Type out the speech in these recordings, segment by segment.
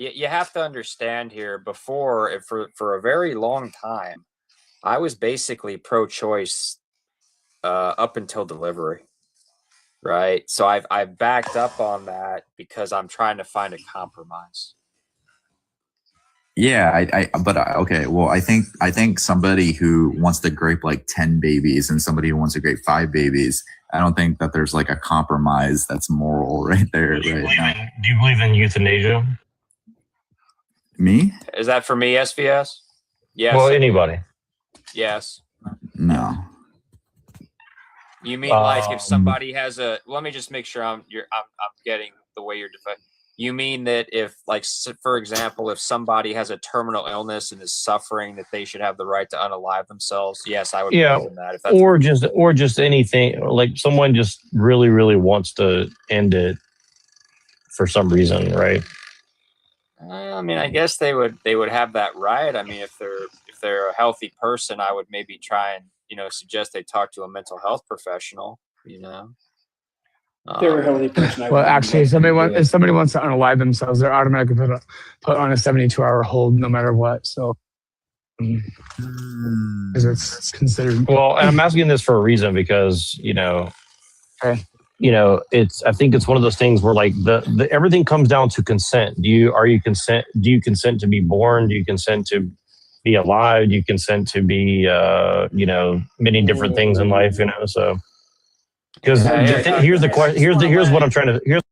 you have to understand here. Before, for a very long time, I was basically pro-choice up until delivery, right? So I've backed up on that because I'm trying to find a compromise. Yeah, okay. Well, I think somebody who wants to grape like 10 babies and somebody who wants to grape 5 babies, I don't think that there's like a compromise that's moral right there. Do you believe in euthanasia? Me? Is that for me, SVS? Yes. Well, anybody. Yes. No. You mean like if somebody has a? Let me just make sure I'm getting the way you're defining. You mean that if, like, for example, if somebody has a terminal illness and is suffering, that they should have the right to unalive themselves? Yes, I would believe in that. If that's or just anything, like someone just really wants to end it for some reason, right? I mean, I guess they would have that right. I mean, if they're a healthy person, I would maybe try and suggest they talk to a mental health professional. If they're a healthy person, well, actually, if somebody wants to unalive themselves, they're automatically put on a 72-hour hold, no matter what. So, because it's considered. Well, and I'm asking this for a reason because Okay. it's. I think it's one of those things where like the everything comes down to consent. Do you consent to be born? Do you consent to be alive? Do you consent to be many different things in life? So. Because here's the question. Here's what I'm trying to. Here's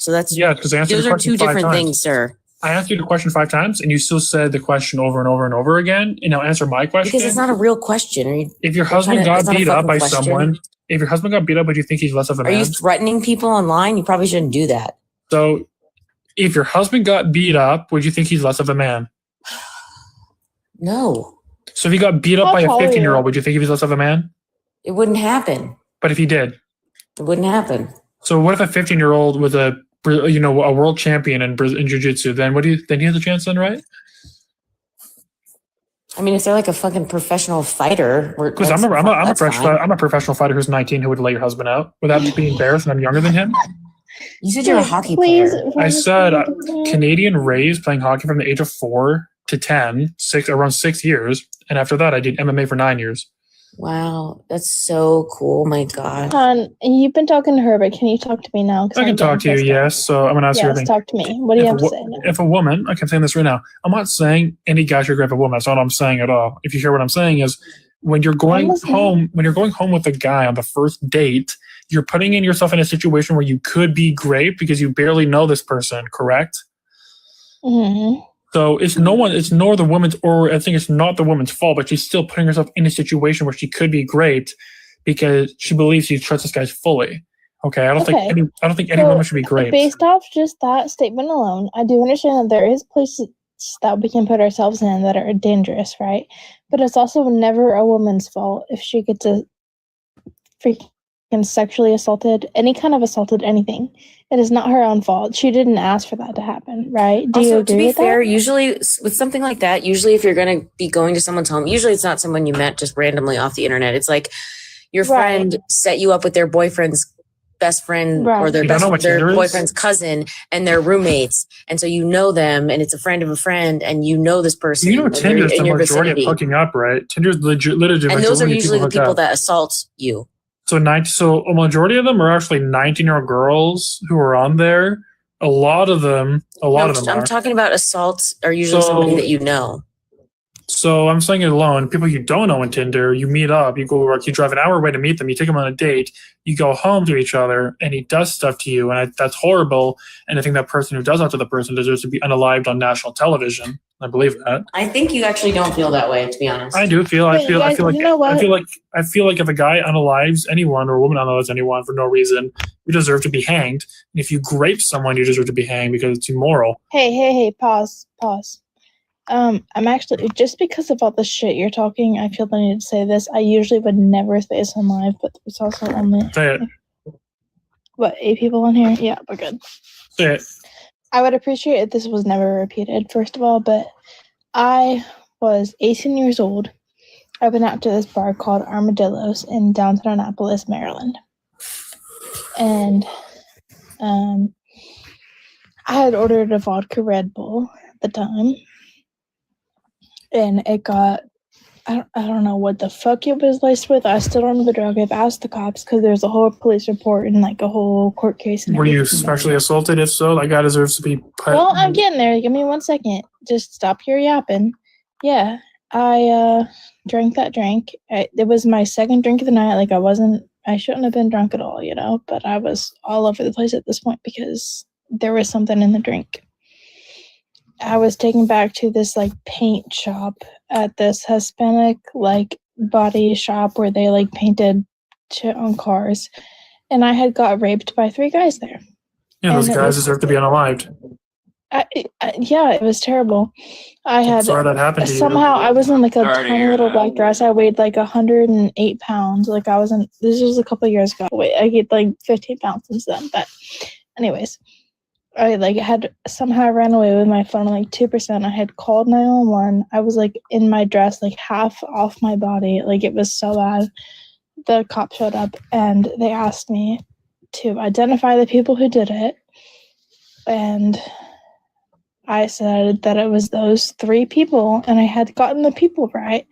So that's Yeah, because I answered those the are question two 5 different times. things, sir. I asked you the question 5 times, and you still said the question over and over and over again. And now answer my question. Because it's not a real question. If your husband got beat up by question. someone, if your husband got beat up, would you think he's less of a man? Are you threatening people online? You probably shouldn't do that. So, if your husband got beat up, would you think he's less of a man? No. So if he got beat up by a 15-year-old, would you think he was less of a man? It wouldn't happen. But if he did? It wouldn't happen. So what if a 15-year-old was a world champion in jiu-jitsu? Then then he has a chance then, right? I mean, if they're like a fucking professional fighter, because I'm a professional fighter who's 19 who would lay your husband out without being embarrassed, and I'm younger than him. You said you're a hockey player. I said Canadian raised playing hockey from the age of 4 to 10, around 6 years, and after that I did MMA for 9 years. Wow, that's so cool! My God. You've been talking to her, but can you talk to me now? I can talk to you, yes. So I'm going to ask you everything. Talk to me. What do you have to say now? If a woman, like I'm saying this right now, I'm not saying any guy should grab a woman. That's not what I'm saying at all. If you hear what I'm saying is, when you're going home with a guy on the first date, you're putting yourself in a situation where you could be raped because you barely know this person, correct? Mm-hmm. So it's nor the woman's, or I think it's not the woman's fault, but she's still putting herself in a situation where she could be raped because she believes she trusts this guy fully. Okay, I don't think any woman should be raped. Based off just that statement alone, I do understand that there is places that we can put ourselves in that are dangerous, right? But it's also never a woman's fault if she gets a freaking sexually assaulted, any kind of assaulted, anything. It is not her own fault. She didn't ask for that to happen, right? Do you agree to be with fair, that? usually with something like that, usually if you're going to be going to someone's home, usually it's not someone you met just randomly off the internet. It's like your friend set you up with their boyfriend's best friend or their boyfriend's cousin and their roommates. And so you know them and it's a friend of a friend and you know this person. You know Tinder's the majority of hooking up, right? Tinder's literally and those are usually the people that assault you. So a majority of them are actually 19-year-old girls who are on there. A lot of them I'm talking about assaults are usually somebody that you know. So I'm saying it alone. People you don't know on Tinder, you meet up, you go work, you drive an hour away to meet them, you take them on a date, you go home to each other, and he does stuff to you, and that's horrible. And I think that person who does that to the person deserves to be unalived on national television. I believe that. I think you actually don't feel that way, to be honest. I do feel. I feel like if a guy unalives anyone or a woman unalives anyone for no reason, you deserve to be hanged. And if you grape someone, you deserve to be hanged because it's immoral. Hey! Pause. I'm actually, just because of all the shit you're talking, I feel the need to say this. I usually would never say this on live, but it's also only say it. What, 8 people on here? Yeah, we're good. Say it. I would appreciate if this was never repeated, first of all, but I was 18 years old. I went out to this bar called Armadillos in downtown Annapolis, Maryland. And I had ordered a vodka Red Bull at the time. And it got, I don't know what the fuck it was laced with. I still don't know the drug. I've asked the cops because there's a whole police report and like a whole court case. Were you sexually assaulted? If so, that guy deserves to be put. Well, I'm getting there. Give me 1 second. Just stop your yapping. Yeah, I drank that drink. It was my second drink of the night. Like I shouldn't have been drunk at all, but I was all over the place at this point because there was something in the drink. I was taken back to this like paint shop at this Hispanic like body shop where they like painted shit on cars, and I had got raped by 3 guys there. Yeah, those guys deserve to be unalived. Yeah, it was terrible. Sorry that happened to you. Somehow I was in like a tiny little black dress. I weighed like 108 pounds. Like this was a couple of years ago. I gained like 15 pounds since then. But anyways, I like had somehow ran away with my phone like 2%. I had called 911. I was like in my dress, like half off my body. Like it was so bad. The cop showed up and they asked me to identify the people who did it. And I said that it was those 3 people and I had gotten the people right.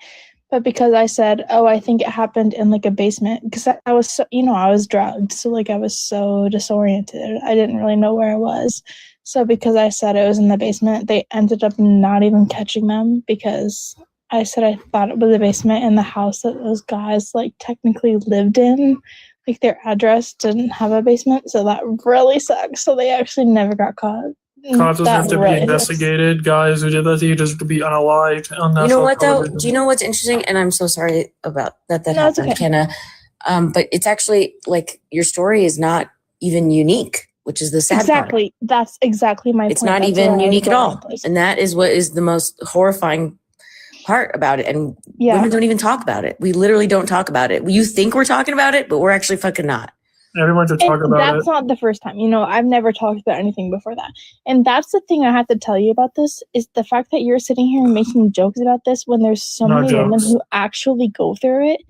But because I said, I think it happened in like a basement, because I was so, I was drugged. So like I was so disoriented. I didn't really know where I was. So because I said it was in the basement, they ended up not even catching them because I said I thought it was a basement in the house that those guys like technically lived in. like their address didn't have a basement, so that really sucks. So they actually never got caught. Cops That deserve to really be investigated. Guys who did that to you deserve to be unalived on You know national what though? television. Do you know what's interesting? And I'm so sorry about that. That No, it's happened, okay. Kenna. But it's actually like your story is not even unique, which is the sad part. Exactly. That's exactly my point. It's not That's even why I was unique at going all. with this. And that is what is the most horrifying part about it. And Yeah. women don't even talk about it. We literally don't talk about it. You think we're talking about it, but we're actually fucking not. Everyone should talk And about that's it. not the first time. You know, I've never talked about anything before that. And that's the thing I have to tell you about this is the fact that you're sitting here and making jokes about this when there's so No many women jokes. who actually go through it.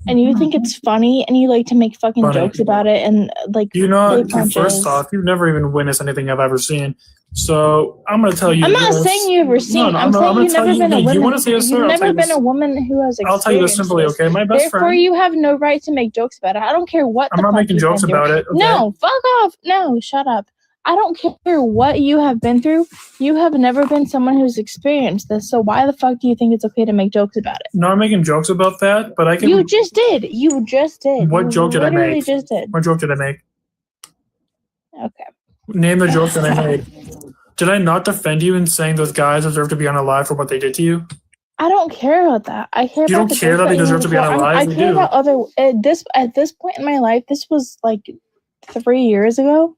And you think it's funny and you like to make fucking Funny. jokes about it and like You know, play punches. first off, you've never even witnessed anything I've ever seen. So I'm going to tell you. I'm not this. saying you've ever seen. No, I'm saying gonna you've tell never been a You woman. want to say this, sir? You've I'll tell never you been this. a woman who has experienced I'll tell you this simply, this. okay? My best Therefore, friend. you have no right to make jokes about it. I don't care what. I'm the not fuck making you've jokes been through. about it. Okay? No, fuck off. No, shut up. I don't care what you have been through. You have never been someone who's experienced this. So why the fuck do you think it's okay to make jokes about it? No, I'm making jokes about that, but I can. You just did. You just did. What You joke did I literally make? just did. What joke did I make? Okay. Name the joke that I made. Did I not defend you in saying those guys deserve to be unalive for what they did to you? I don't care about that. I care You about don't the care jokes that they you deserve made to be before. unalive? I You care do. about other at this point in my life. This was like 3 years ago.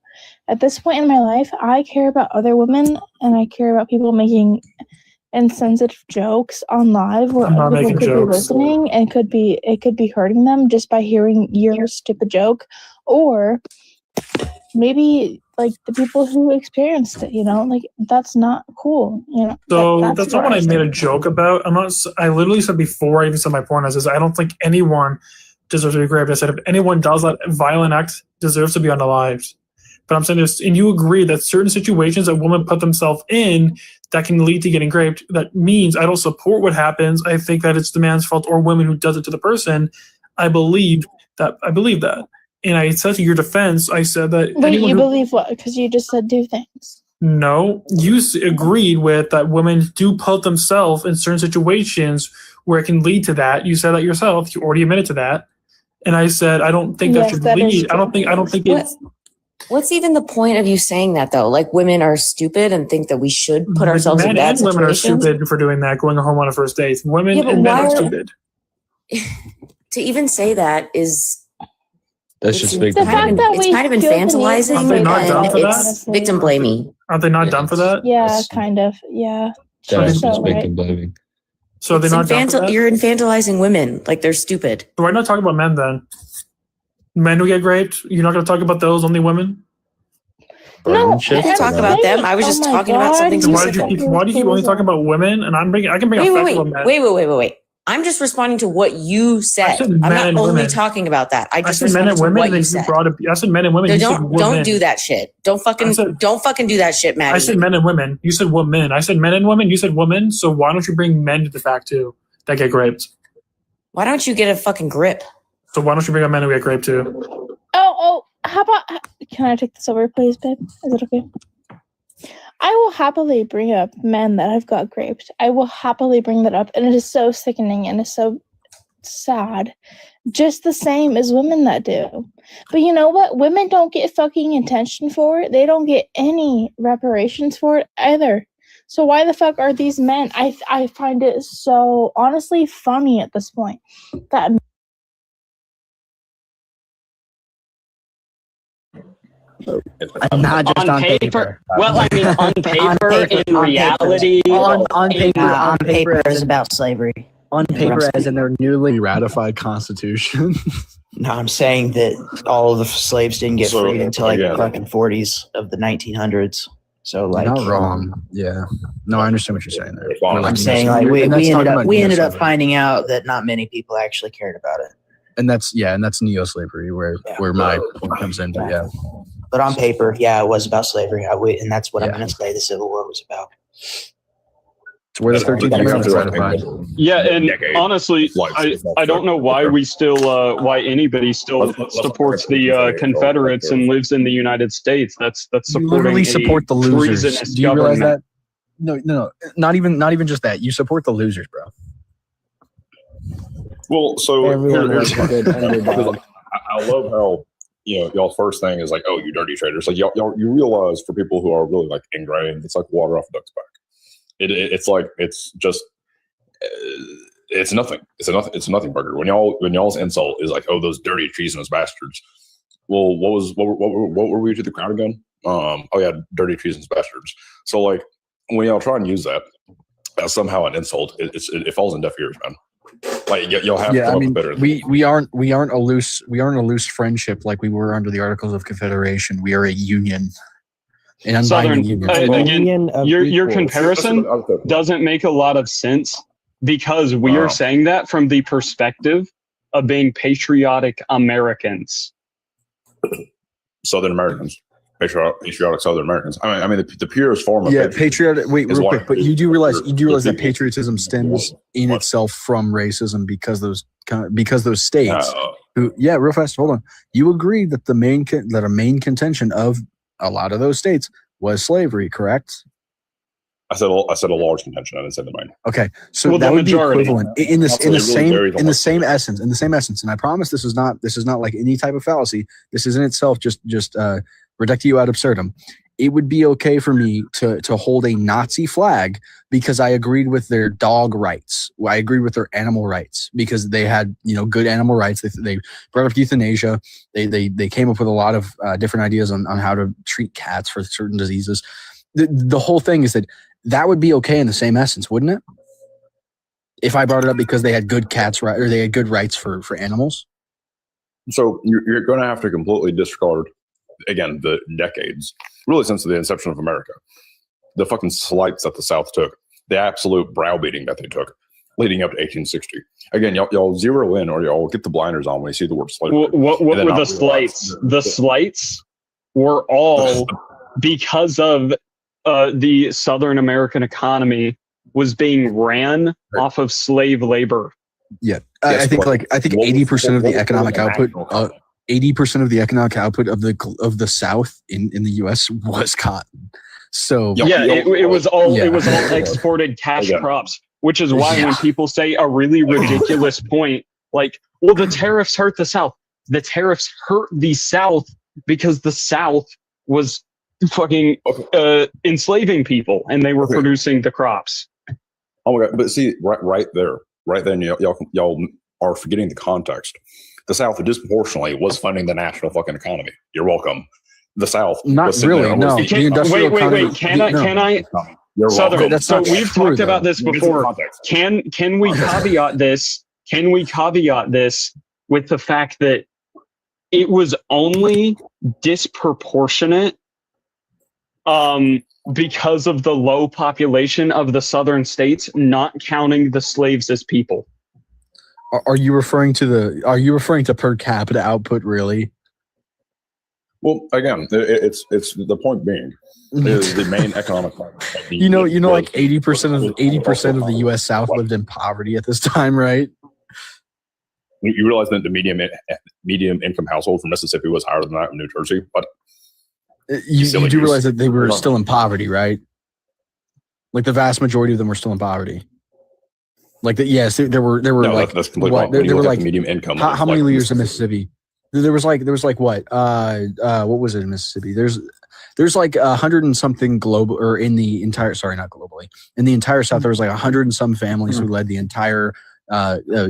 At this point in my life, I care about other women and I care about people making insensitive jokes on live where I'm not other people making could jokes. be listening and it could be hurting them just by hearing your stupid joke, or maybe like the people who experienced it. You know, like that's not cool. You know, So that's not what I made stand. a joke about. I'm not. I literally said before I even said my point. I says I don't think anyone deserves to be raped. I said if anyone does that violent act, deserves to be unalived. But I'm saying this, and you agree that certain situations that women put themselves in that can lead to getting raped. That means I don't support what happens. I think that it's the man's fault or women who does it to the person. I believe that. And I said to your defense, I said that. Wait, you believe what? Because you just said do things. No, you agreed with that women do put themselves in certain situations where it can lead to that. You said that yourself. You already admitted to that. And I said, I don't think that should lead. I don't think it's. What's even the point of you saying that though? Like women are stupid and think that we should put ourselves in bad Men and women are situations. stupid for doing that, going home on a first date. Women Yeah, but and men why are are- stupid. To even say that is That's just The fact that it's we kind of feel the need to infantilizing Aren't they not and dumb for it's honestly. victim blaming. Aren't they not dumb for that? Yeah, That's- kind of. Yeah. That's She's just so right. victim blaming. So they're not dumb for that? You're infantilizing women like they're stupid. So why not talk about men then? Men who get raped? You're not going to talk about those, only women? No, We can talk about them. I was just my talking about something Then specific. why do you keep only talking about women? And I can bring up facts about men. Wait. I'm just responding to what you said. said I'm men not and only women. talking about that. I I just said men responded and to women, what and you then said. you brought up. I said men and women. No, You said women. don't do that shit. Don't fucking do that shit, Maddie. I said men and women. You said women. I said men and women. You said women. So why don't you bring men to the fact too that get raped? Why don't you get a fucking grip? So why don't you bring up men who get raped too? Oh, how about, can I take this over, please, babe? Is it okay? I will happily bring up men that have got raped. I will happily bring that up. And it is so sickening and it's so sad. Just the same as women that do. But you know what? Women don't get fucking attention for it. They don't get any reparations for it either. So why the fuck are these men? I find it so honestly funny at this point that Not just on paper. Well, I mean, on paper, in reality, on paper is about slavery. On paper, as in their newly ratified constitution. No, I'm saying that all of the slaves didn't get freed until like the fucking 40s of the 1900s. So like, Not wrong. Yeah. No, I understand what you're saying there. I'm saying like we ended up finding out that not many people actually cared about it. And that's neo-slavery where my point comes in. But yeah. But on paper, yeah, it was about slavery. And that's what I'm going to say the Civil War was about. It's where the 13th Amendment was ratified. Yeah, and honestly, I don't know why we still why anybody still supports the Confederates and lives in the United States. That's supporting You literally support the losers. treasonous Do you realize government. that? No. Not even just that. You support the losers, bro. Well, so I love how y'all's first thing is like, oh, you dirty traders. Like y'all you realize for people who are really like ingrained, it's like water off a duck's back. It's like it's just it's nothing. It's a nothing burger. When y'all's insult is like, oh, those dirty treasonous bastards. Well, what were we to the crowd again? Oh yeah, dirty treasonous bastards. So like when y'all try and use that as somehow an insult, it falls in deaf ears, man. Like you'll have to come up better. We aren't a loose friendship like we were under the Articles of Confederation. We are a union. An unbinding union. Again, your comparison doesn't make a lot of sense because we are saying that from the perspective of being patriotic Americans. Southern Americans. Patriotic Southern Americans. I mean, the purest form of patriotic. Wait, real quick, but you do realize that patriotism stems in itself from racism because those states. Real fast. Hold on. You agree that a main contention of a lot of those states was slavery, correct? I said a large contention. I didn't say the main. Okay, so that would be equivalent in the same essence. And I promise this is not like any type of fallacy. This is in itself just reductio ad absurdum. It would be okay for me to hold a Nazi flag because I agreed with their dog rights. I agreed with their animal rights because they had good animal rights. They brought up euthanasia. They came up with a lot of different ideas on how to treat cats for certain diseases. The whole thing is that would be okay in the same essence, wouldn't it? If I brought it up because they had good cats or they had good rights for animals. So you're going to have to completely discard, again, the decades, really since the inception of America, the fucking slights that the South took, the absolute browbeating that they took leading up to 1860. Again, y'all zero in or y'all get the blinders on when you see the word slavery. What were the slights? The slights were all because of the Southern American economy was being ran off of slave labor. Yeah, I think 80% of the economic output. 80% of the economic output of the South in the U.S. was cotton. So it was all exported cash crops, which is why when people say a really ridiculous point, like, well, the tariffs hurt the South. The tariffs hurt the South because the South was fucking enslaving people and they were producing the crops. Oh my God! But see, right then, y'all are forgetting the context. The South disproportionately was funding the national fucking economy. You're welcome. The South, not really. No. Wait. Can I? Southern. So we've talked about this before. Can we caveat this? Can we caveat this with the fact that it was only disproportionate because of the low population of the southern states, not counting the slaves as people? Are you referring to per capita output, really? Well, again, it's the point being is the main economic. Like 80% of the U.S. South lived in poverty at this time, right? You realize that the medium income household from Mississippi was higher than that in New Jersey, but you do realize that they were still in poverty, right? Like the vast majority of them were still in poverty. Like that, yes, there were that's completely wrong. There were like medium income. How many leaders in Mississippi? There was like what was it in Mississippi? There's like 100 and something global, or in the entire, sorry, not globally, in the entire South, there was like 100 and some families who led the entire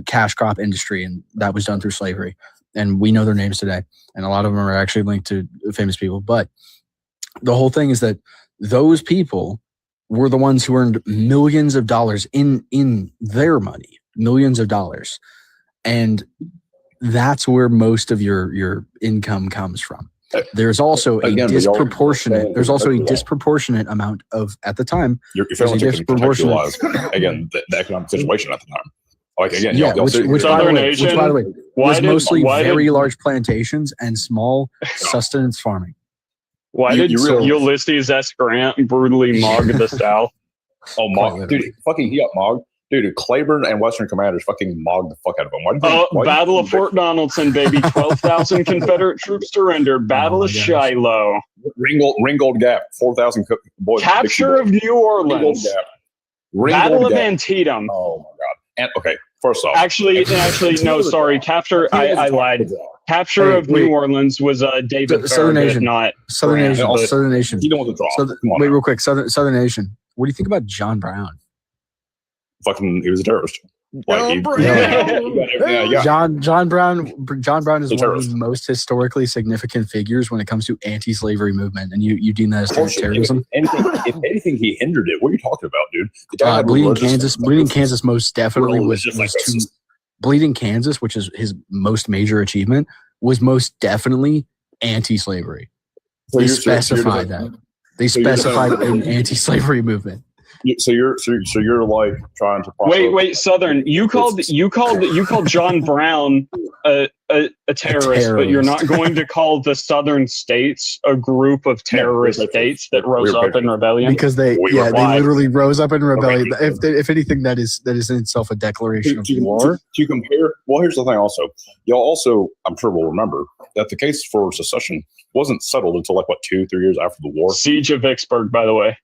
cash crop industry, and that was done through slavery. And we know their names today, and a lot of them are actually linked to famous people. But the whole thing is that those people were the ones who earned millions of dollars in their money, millions of dollars. And that's where most of your income comes from. There's also a disproportionate amount of, at the time, you're failing to contextualize, again, the economic situation at the time. Like, again, which by the way, was mostly very large plantations and small sustenance farming. Why did Ulysses S. Grant brutally mog the South? Oh, mog, dude, fucking he up mog. Dude, Claiborne and Western commanders fucking mogged the fuck out of him. Battle of Fort Donaldson, baby. 12,000 Confederate troops surrendered. Battle of Shiloh. Ringgold Gap. 4,000 boys. Capture of New Orleans. Battle of Antietam. Oh my God. And okay, first off, actually, no, sorry. Capture. I lied. Capture of New Orleans was David Southern Farragut, Nation, not Southern Grant, Nation, but- Southern Nation. You don't want to draw. Wait, real quick, Southern Nation. What do you think about John Brown? Fucking, he was a terrorist. Like, John Brown is one of the most historically significant figures when it comes to anti-slavery movement, and you deem that as terrorism. If anything, he hindered it. What are you talking about, dude? The guy had Bleeding religious- Kansas most definitely was Bleeding Kansas, which is his most major achievement, was most definitely anti-slavery. They specified that. They specified an anti-slavery movement. So you're like trying to wait, Southern. You called John Brown a terrorist, but you're not going to call the Southern states a group of terrorist states that rose up in rebellion, because they literally rose up in rebellion. If anything, that is in itself a declaration of war. To compare, well, here's the thing. Also, y'all also, I'm sure will remember that the case for secession wasn't settled until like 2-3 years after the war. Siege of Vicksburg, by the way.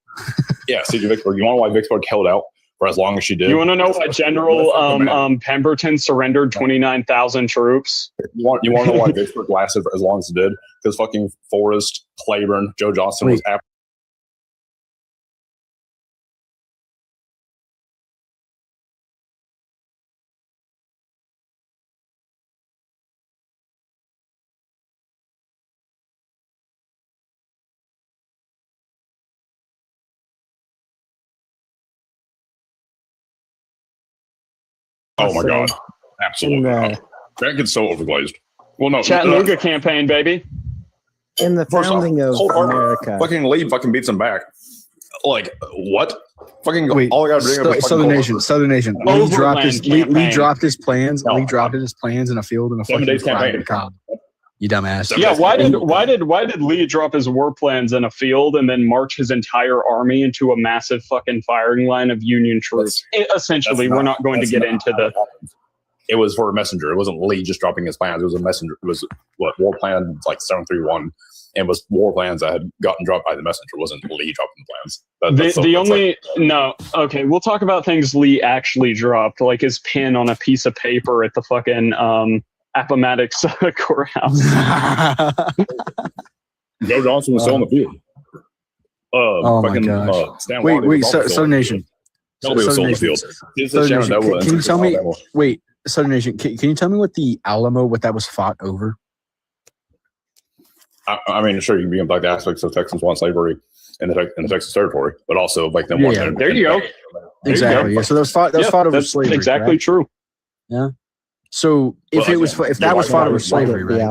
Yeah, Siege of Vicksburg. You want to know why Vicksburg held out for as long as she did? You want to know why General Pemberton surrendered 29,000 troops? You want to know why Vicksburg lasted for as long as it did? Because fucking Forrest, Claiborne, Joe Johnston was after. Oh my god! Absolutely, that gets so overglazed. Well, no, Chattanooga campaign, baby. In the founding of America, fucking Lee fucking beats him back. Like what? Fucking all I got to bring up is Southern Nation. Lee dropped his plans. Lee dropped his plans in a field in a 7 days campaign. You dumbass. Yeah, why did Lee drop his war plans in a field and then march his entire army into a massive fucking firing line of Union troops? Essentially, we're not going to get into the. It was for a messenger. It wasn't Lee just dropping his plans. It was a messenger. It was war plan like 731, and it was war plans that had gotten dropped by the messenger. It wasn't Lee dropping the plans. Okay, we'll talk about things Lee actually dropped, like his pen on a piece of paper at the fucking Appomattox courthouse. Joe Johnson was still on the field. Oh my gosh! Wait, Southern Nation. Nobody was still on the field. Can you tell me? Wait, Southern Nation. Can you tell me what the Alamo, what that was fought over? I mean, sure, you can bring up like the aspects of Texans want slavery in the Texas territory, but also like them. Yeah, there you go. Exactly. Yeah. So that was fought over slavery. Exactly true. Yeah. So if that was fought over slavery, right?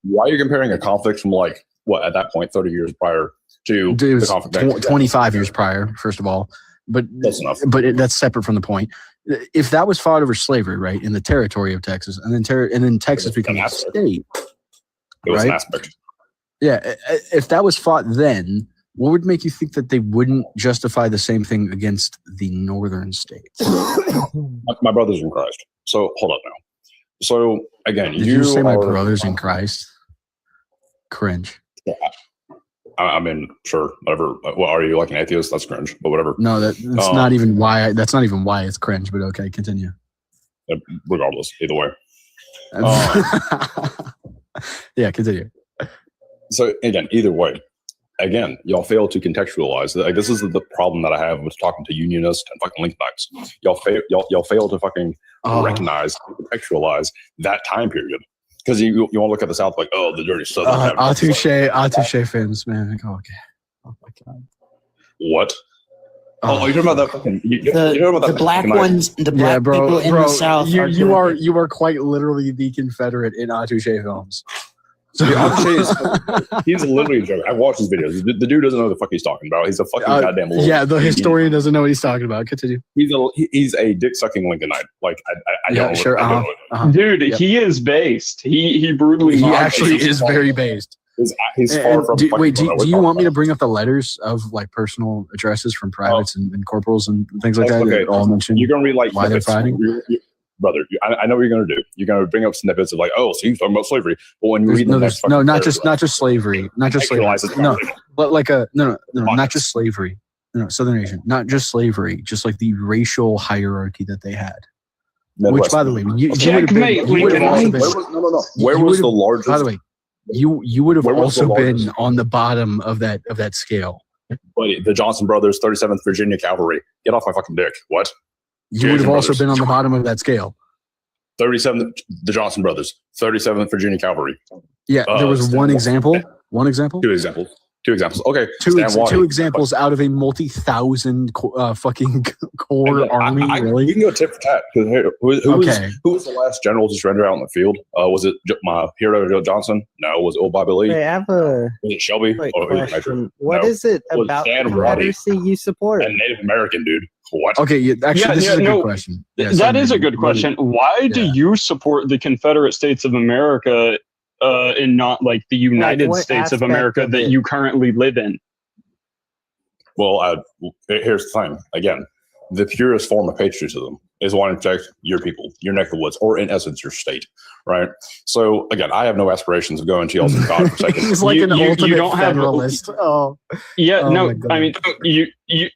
Why are you comparing a conflict from like what at that point 30 years prior to the conflict? 25 years prior, first of all, but that's enough. But that's separate from the point. If that was fought over slavery, right, in the territory of Texas, and then Texas becomes a state, it was an aspect. Yeah, if that was fought then, what would make you think that they wouldn't justify the same thing against the northern states? My brothers in Christ. So hold up now. So again, did you say my brothers in Christ? Cringe. Yeah. I mean, sure, whatever. Well, are you like an atheist? That's cringe, but whatever. No, that's not even why. That's not even why it's cringe. But okay, continue. Regardless, either way. Yeah, continue. So again, either way, y'all fail to contextualize. Like, this is the problem that I have with talking to unionists and fucking Lincolnites. Y'all fail to fucking recognize, contextualize that time period. Because you want to look at the South like, oh, the dirty Southern. Atouche fans, man. Oh, okay. Oh my god. What? Oh, you're talking about that fucking. You're talking about the black ones, the black people in the South. You are quite literally the Confederate in Atouche films. He's literally a joke. I've watched his videos. The dude doesn't know what the fuck he's talking about. He's a fucking goddamn loser. Yeah, the historian doesn't know what he's talking about. Continue. He's a dick sucking Lincolnite. Like I yeah, don't. Sure. Dude, he is based. He brutally. He actually is very based. He's far from. Do you want me to bring up the letters of like personal addresses from privates and corporals and things like that? Okay, all mention. You're gonna read like why they're fighting. Brother, I know what you're going to do. You're going to bring up snippets of like, oh, so you're talking about slavery. But when you read not just slavery, not just slavery. No, but like not just slavery. No, Southern Nation, not just slavery, just like the racial hierarchy that they had. Which, by the way, you would have been. Where was the largest? By the way, you would have also been on the bottom of that scale. Buddy, the Johnson brothers, 37th Virginia Cavalry. Get off my fucking dick. What? You would have also been on the bottom of that scale. 37th, the Johnson brothers, 37th Virginia Cavalry. Yeah, there was one example. One example. Two examples. Okay. Two examples out of a multi-thousand fucking core army. Really? We can go tit for tat. Who was the last general to surrender out in the field? Was it my hero Johnson? No. Was it old Bobby Lee? I have a was it Shelby? question. What is it about the Confederacy you support? A Native American dude. What? Okay, actually, this is a good question. That is a good question. Why do you support the Confederate States of America and not like the United States of America that you currently live in? Well, here's the thing. Again, the purest form of patriotism is wanting to protect your people, your neck of the woods, or in essence, your state, right? So, again, I have no aspirations of going to y'all's God for second. He's like an ultimate federalist. I mean, you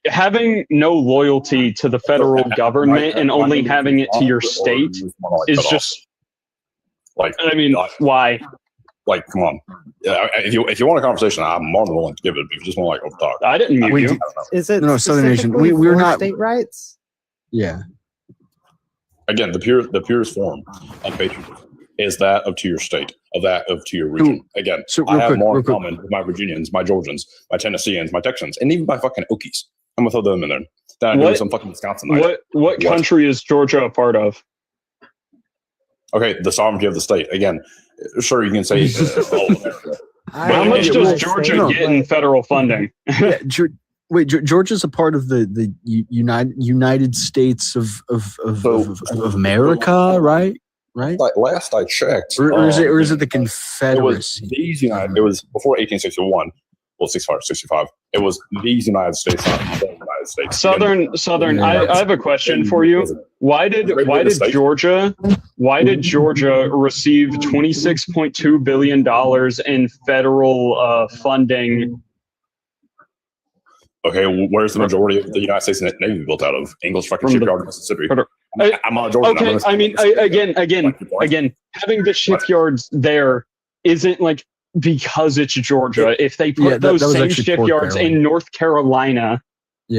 having no loyalty to the federal government and only having it to your state is just like. I mean, why? Like, come on. If you want a conversation, I'm more than willing to give it. If you just want to like overtalk, I didn't mute you. Is it no Southern Asian? We're not state rights. Yeah. Again, the purest form of patriotism is that of to your state, to your region. Again, so I have more in common with my Virginians, my Georgians, my Tennesseans, my Texans, and even my fucking Okies. I'm gonna throw them in there. Then I do some fucking Wisconsin. What country is Georgia a part of? Okay, the sovereignty of the state. Again, sure, you can say how much does Georgia get in federal funding? Wait, Georgia's a part of the United States of America, right? Right. Last I checked, or is it the Confederacy? It was before 1861. Well, 65. It was these United States, not the United States. Southern. Yeah. I have a question for you. Why did Georgia receive $26.2 billion in federal funding? Okay, where's the majority of the United States Navy built out of? English fucking shipyard, Mississippi. I'm not Georgia. Okay, I mean, again, having the shipyards there isn't like because it's Georgia. If they put those same shipyards in North Carolina,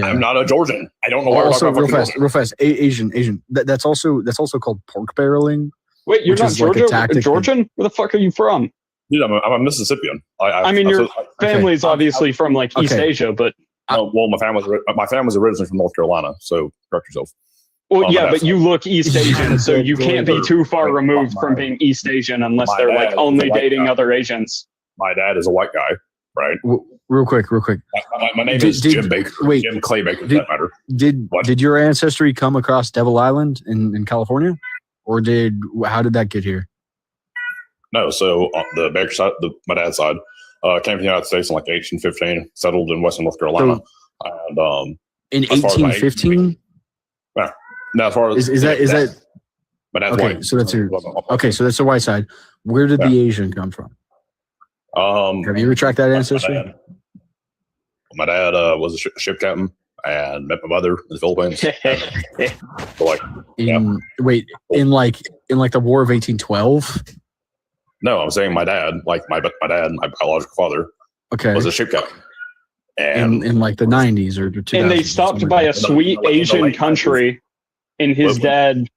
I'm not a Georgian. I don't know why. Also, real fast, Asian. That's also called pork barreling. Wait, you're not Georgian? Where the fuck are you from? Dude, I'm a Mississippian. I mean, your family's obviously from like East Asia, but well, my family's originally from North Carolina. So correct yourself. Well, but you look East Asian, so you can't be too far removed from being East Asian unless they're like only dating other Asians. My dad is a white guy, right? Real quick. My name is Jim Baker. Wait, Jim Clay Baker, for that matter. Did your ancestry come across Devil Island in California, or how did that get here? No, so the Baker side, my dad's side, came to the United States in like 1815, settled in Western North Carolina, and in 1815. Now, as far as is that my dad's okay? white. So that's so that's the white side. Where did the Asian come from? Have you ever tracked that ancestry? My dad was a ship captain and met my mother in the Philippines. In the War of 1812. No, I'm saying my dad, my biological father, was a ship captain. And in like the 90s or 2000s. And they stopped by a sweet Asian country, and his dad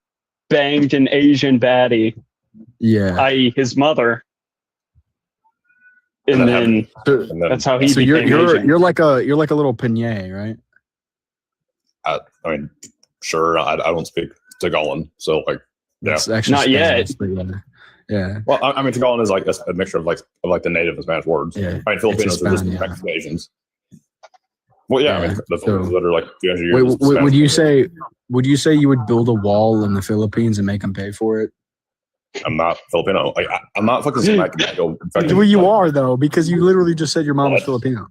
banged an Asian baddie. Yeah. I.e. his mother. And then that's how he became Asian. You're like a little Pinay, right? I mean, sure. I don't speak Tagalog, so like, yeah, not yet. Yeah. Well, I mean, Tagalog is like a mixture of the native and Spanish words. Yeah. I mean, Filipinos are just Mexican Asians. Well, yeah. I mean, the Filipinos that are like 200 years. Would you say you would build a wall in the Philippines and make them pay for it? I'm not Filipino. I'm not fucking smacking. Well, you are though, because you literally just said your mom was Filipino.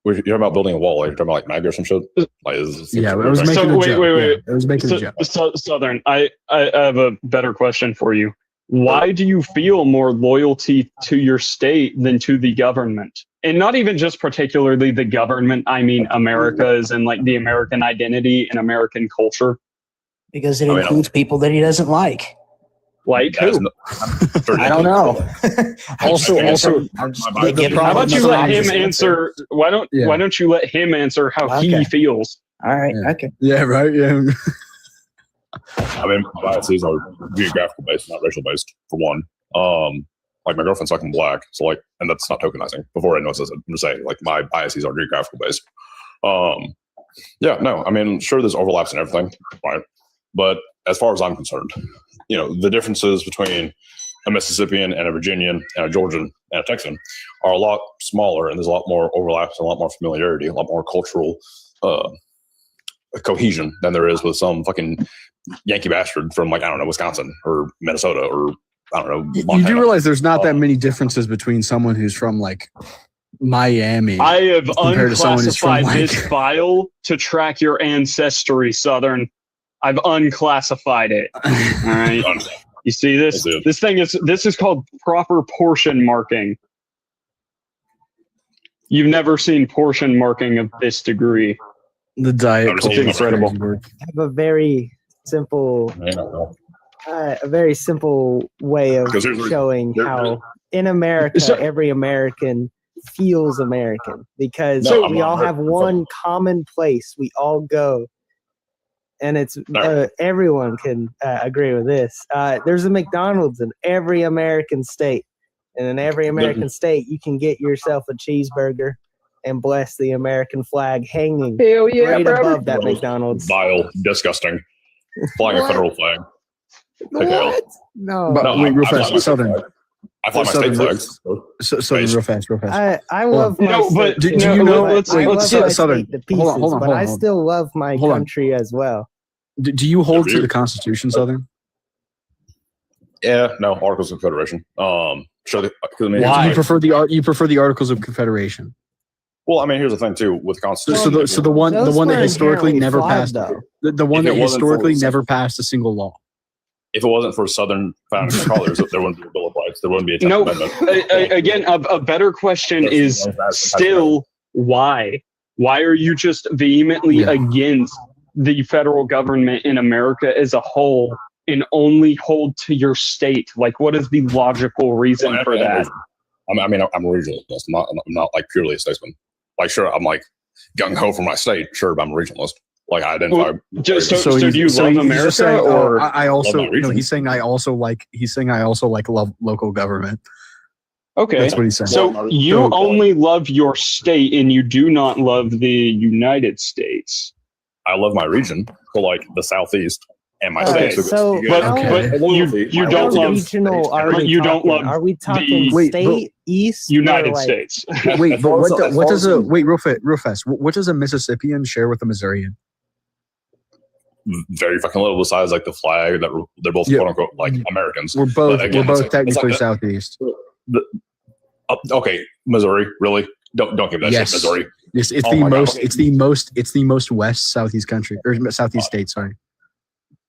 You're talking about building a wall. You're talking about like MAGA or some shit. I was making a joke. Wait. I was making a joke. Southern, I have a better question for you. Why do you feel more loyalty to your state than to the government? And not even just particularly the government. I mean, America's and like the American identity and American culture. Because it includes people that he doesn't like. Like who? I don't know. Also, how about you let him answer? Why don't you let him answer how he feels? All right. Okay. Yeah. Right. Yeah. I mean, my biases are geographical based, not racial based. For one, like my girlfriend's fucking black, so like, and that's not tokenizing. Before I know this, I'm just saying like my biases are geographical based. Yeah, no, I mean, sure, there's overlaps and everything, right? But as far as I'm concerned, you know, the differences between a Mississippian and a Virginian and a Georgian and a Texan are a lot smaller, and there's a lot more overlaps and a lot more familiarity, a lot more cultural cohesion than there is with some fucking Yankee bastard from like, I don't know, Wisconsin or Minnesota or I don't know, Montana. You do realize there's not that many differences between someone who's from like Miami. I have unclassified like, this file to track your ancestry, Southern. I've unclassified it. All right. You see this? This is called proper portion marking. You've never seen portion marking of this degree. The diet it's incredible. I have a very simple way of showing how in America every American feels American, because we all have one common place we all go, and it's everyone can agree with this. There's a McDonald's in every American state, and in every American state you can get yourself a cheeseburger and bless the American flag hanging right above that McDonald's. Vile, disgusting, flying a federal flag. What? No. But wait, real fast, Southern. I fly my state flags. Southern, real fast. I love my but do you know? Let's Southern. Hold on. I still love my country as well. Do you hold to the Constitution, Southern? Yeah, no, Articles of Confederation. Sure. Why? You prefer the Articles of Confederation? Well, I mean, here's the thing too with Constitution. So the one that historically never passed the one that historically never passed a single law. If it wasn't for Southern founding fathers, there wouldn't be a Bill of Rights. There wouldn't be a 10th Amendment. Again, a better question is still why? Why are you just vehemently against the federal government in America as a whole and only hold to your state? Like, what is the logical reason for that? I mean, I'm a regionalist. I'm not like purely a statesman. Like, sure, I'm like gung ho for my state, sure, but I'm a regionalist. Like, I identify. So do you love America, saying, or I also? No, he's saying I also like. He's saying I also like love local government. Okay, that's what he's saying. So you only love your state, and you do not love the United States. I love my region, so like the Southeast and my state. But you don't love regional. You don't love. Are we talking state east? United States. Wait, but what does a real fast? What does a Mississippian share with a Missourian? Very fucking little, besides like the flag that they're both quote unquote like Americans. We're both technically like Southeast. Okay, Missouri, really? Don't give that shit Missouri. Yes, it's the most west Southeast country or Southeast state. Sorry.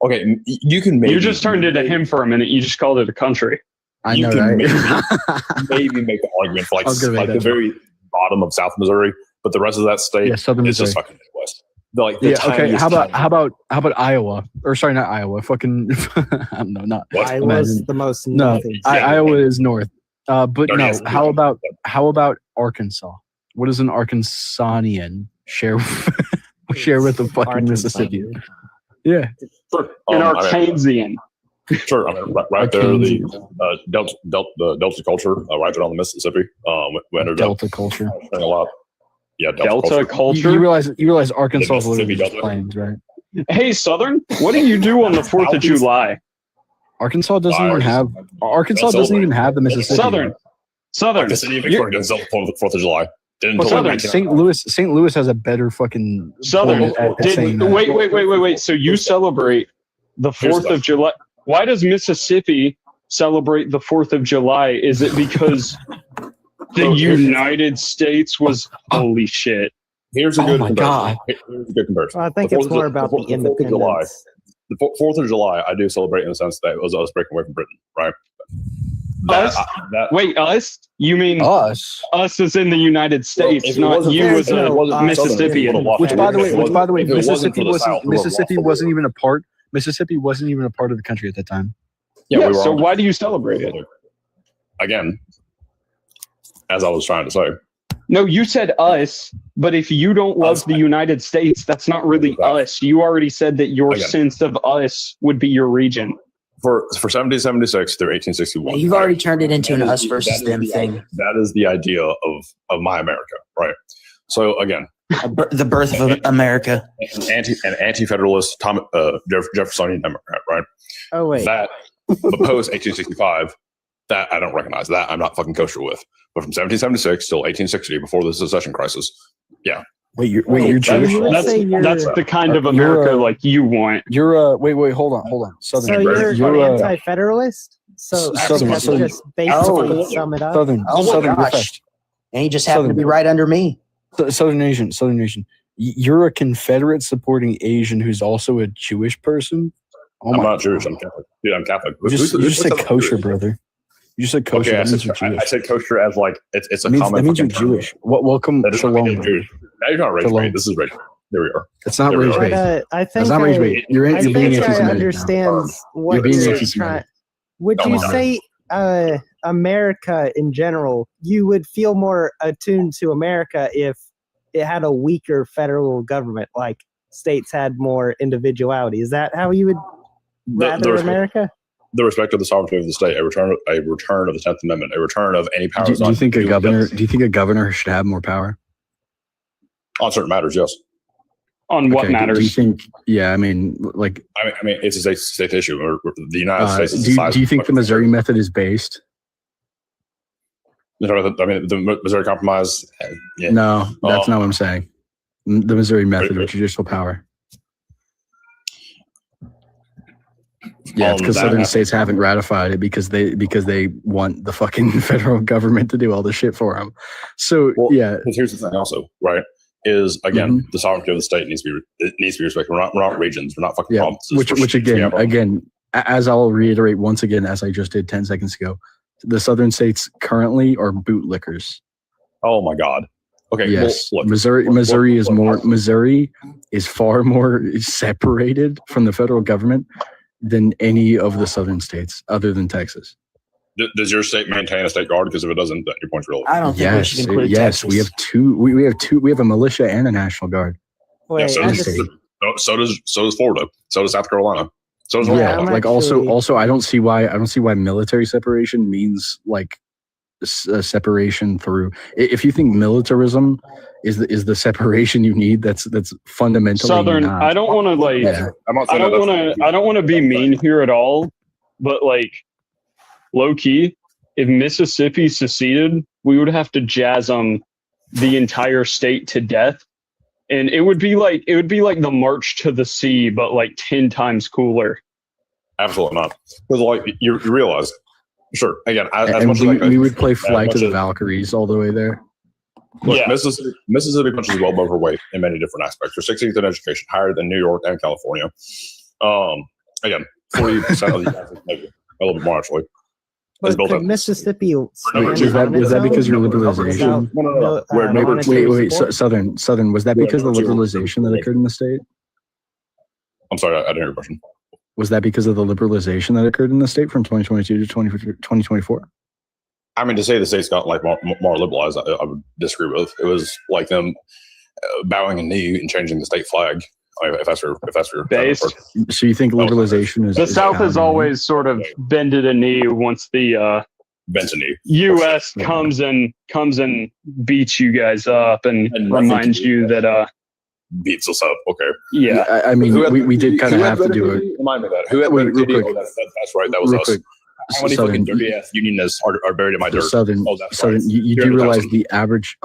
Okay, you can you just turned it to him for a minute. You just called it a country. I know, right? maybe make the argument for like the very bottom of South Missouri, but the rest of that state is just fucking Midwest. Okay. How about Iowa? Or sorry, not Iowa. Fucking no, not Iowa's the most north. Iowa is north. But no. How about Arkansas? What does an Arkansanian share with the fucking Mississippian? Yeah, an Arkansasian. Sure, I mean, right there, the Delta culture, right there on the Mississippi. Delta culture. A lot. Yeah, Delta culture. You realize Arkansas is literally just plains, right? Hey, Southern, what do you do on the 4th of July? Arkansas doesn't even have the Mississippi. Southern. The city of Victoria doesn't celebrate the 4th of July. St. Louis has a better fucking Southern. Wait. So you celebrate the 4th of July? Why does Mississippi celebrate the 4th of July? Is it because the United States was holy shit? Here's a good comparison. Here's a good comparison. Well, I think it's more about the independence. The 4th of July, I do celebrate in the sense that it was us breaking away from Britain, right? Us? You mean us? Us as in the United States, not you as a Mississippian. Which, by the way, Mississippi wasn't even a part. Mississippi wasn't even a part of the country at that time. Yeah, so why do you celebrate it? Again, as I was trying to say. No, you said us, but if you don't love the United States, that's not really us. You already said that your sense of us would be your region. For 1776 through 1861. You've already turned it into an us versus them thing. That is the idea of my America, right? So again, the birth of America. An anti-federalist Jeffersonian Democrat, right? Oh wait. That opposed 1865. That I don't recognize. That I'm not fucking kosher with. But from 1776 till 1860, before the secession crisis, yeah. Wait, you're Jewish? That's the kind of America like you want. You're wait, hold on. Southern. So you're anti-federalist? So that's just basically sum it up. Southern. Gosh. And he just happened to be right under me. Southern Asian. You're a Confederate supporting Asian who's also a Jewish person? I'm not Jewish. I'm Catholic. Dude, I'm Catholic. You just said kosher, brother. You said kosher. Okay, I said kosher as like it's a common. That means you're term. Jewish. Welcome Shalom. Now you're not race bait. This is race. There we are. It's not race bait. I think it's not race bait. You're being I understand what you're trying. Would you say America in general? You would feel more attuned to America if it had a weaker federal government, like states had more individuality. Is that how you would rather America? The respect of the sovereignty of the state, a return of the 10th Amendment, a return of any powers. Do you think a governor should have more power? On certain matters, yes. On what matters? Do you think? Yeah, I mean, like. I mean, it's a state issue. Or the United States is do you think the Missouri method is based? I mean, the Missouri Compromise. Yeah. No, that's not what I'm saying. The Missouri method of judicial power. Yeah, it's because southern states haven't ratified it because they want the fucking federal government to do all the shit for them. So yeah, because here's the thing, also, right? Is again the sovereignty of the state needs to be respected. We're not regions. We're not fucking provinces. Which again, as I'll reiterate once again, as I just did 10 seconds ago, the southern states currently are bootlickers. Oh my god. Okay. Yes, well, look, Missouri is far more separated from the federal government than any of the southern states, other than Texas. Does your state maintain a state guard? Because if it doesn't, then your point's relevant. I don't think we should include Texas. We have two. We have a militia and a national guard. Wait, so does Florida. So does South Carolina. So does also I don't see why military separation means like a separation through. If you think militarism is the separation you need, that's fundamentally Southern. not. I don't want to like. Yeah. I don't want to be mean here at all, but like low key, if Mississippi seceded, we would have to jazz the entire state to death, and it would be like the March to the Sea, but like 10 times cooler. Absolutely not, because like you realize. Sure. Again, we would play Flight to the Valkyries all the way there. Look, yeah. Mississippi punches well overweight in many different aspects. They're 16th in education, higher than New York and California. Again, 40% of the United States, a little bit more actually. But could Mississippi was that because of liberalization? Wait. Southern. Was that because of the liberalization that occurred in the state? I'm sorry, I didn't hear your question. Was that because of the liberalization that occurred in the state from 2022 to 2024? I mean, to say the state's got like more liberalized, I would disagree with. It was like them bowing a knee and changing the state flag. If that's your base. So you think liberalization is the South has always sort of bended a knee once the bends a knee. U.S. comes and beats you guys up and reminds you that beats us up. Okay. Yeah. I mean, we did kind of have to do it. Remind me that. Who had better quick. That's right. That was us. Quick. How many fucking dirty ass unionists are buried in my dirt? Southern. You do realize the average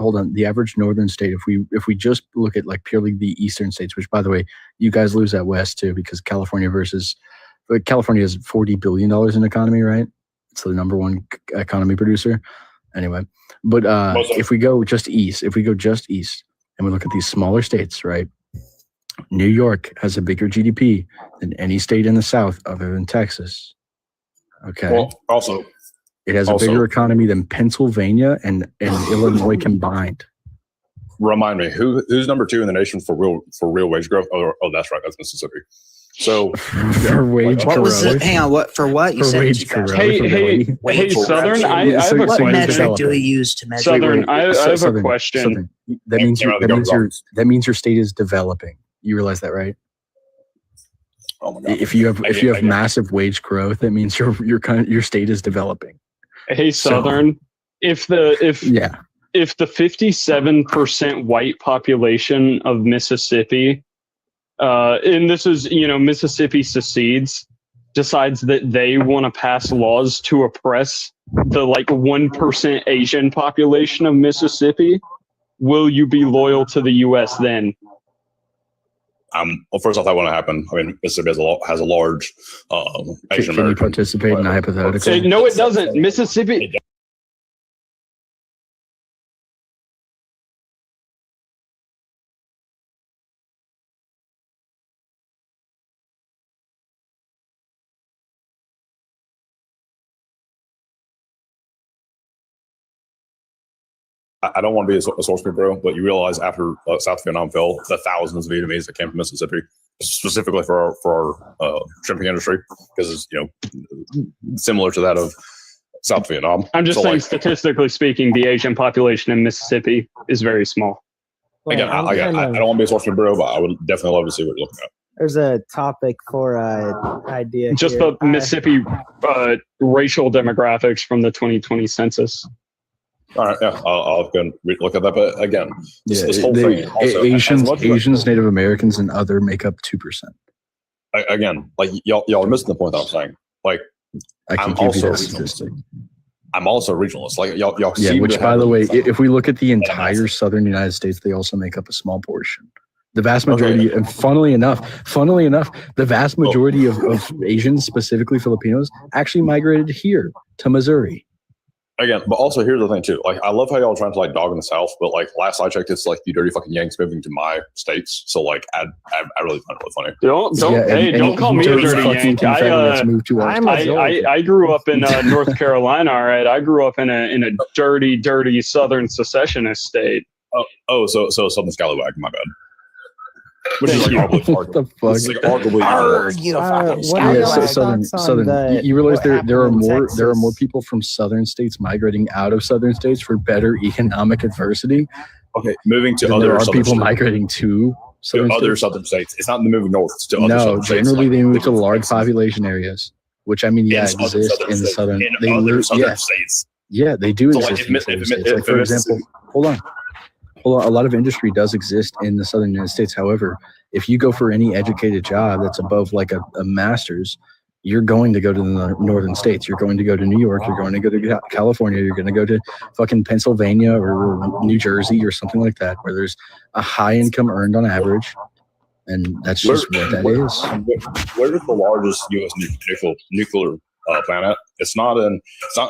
northern state, if we just look at like purely the eastern states, which by the way, you guys lose that west too, because California has $40 billion in economy, right? It's the number one economy producer. Anyway, but if we go just east, and we look at these smaller states, right? New York has a bigger GDP than any state in the South other than Texas. Okay. Well, also, it has a bigger economy than Pennsylvania and Illinois combined. Remind me, who's number 2 in the nation for real wage growth? Oh, that's right, that's Mississippi. So for wage What was growth. it? Hang on. What for what you For said? wage growth. Hey, Southern. I have a What question. metric do we use to measure? Southern, I have a Southern, question. Southern. That means your state is developing. You realize that, right? Oh my God. If you have massive wage growth, that means your state is developing. Hey, Southern. So, if the 57% white population of Mississippi, and this is, Mississippi secedes, decides that they want to pass laws to oppress the 1% Asian population of Mississippi, will you be loyal to the U.S. then? Well, first off, that won't happen. I mean, Mississippi has a large Asian American. Can you participate in a hypothetical? No, it doesn't. Mississippi. I don't want to be a source bro, but you realize after South Vietnam fell, the thousands of Vietnamese that came from Mississippi, specifically for our shrimping industry, because it's similar to that of South Vietnam. I'm just saying, statistically speaking, the Asian population in Mississippi is very small. Again, I don't want to be a source bro, but I would definitely love to see what you're looking at. There's a topic for idea. Just here. the Mississippi racial demographics from the 2020 census. All right, yeah, I'll go and look at that. But again, this whole thing. Also, Asians, Native Americans, and other make up 2%. Again, y'all are missing the point that I'm saying. I'm also regionalist. Y'all. Yeah, which by the way, if we look at the entire southern United States, they also make up a small portion. The vast majority, and funnily enough, the vast majority of Asians, specifically Filipinos, actually migrated here to Missouri. Again, but also here's the thing too. I love how y'all are trying to dog in the South, but last I checked, it's you dirty fucking Yanks moving to my states. So I really find it really funny. Don't call me a dirty Yank. I grew up in North Carolina. All right, I grew up in a dirty Southern secessionist state. So Southern Scallywag. My bad. Which is what the fuck? Southern. You realize there are more people from southern states migrating out of southern states for better economic adversity. Okay, moving to other. There are southern people states. migrating to other southern states. It's not moving north. It's to other southern states. Generally they move to large population areas, which exist in the southern. States. Yeah, they do exist in southern states. For example, hold on. A lot of industry does exist in the southern United States. However, if you go for any educated job that's above a master's, you're going to go to the northern states. You're going to go to New York. You're going to go to California. You're going to go to fucking Pennsylvania or New Jersey or something like that, where there's a high income earned on average. And that's just what that is. Where is the largest U.S. nuclear plant at? It's not in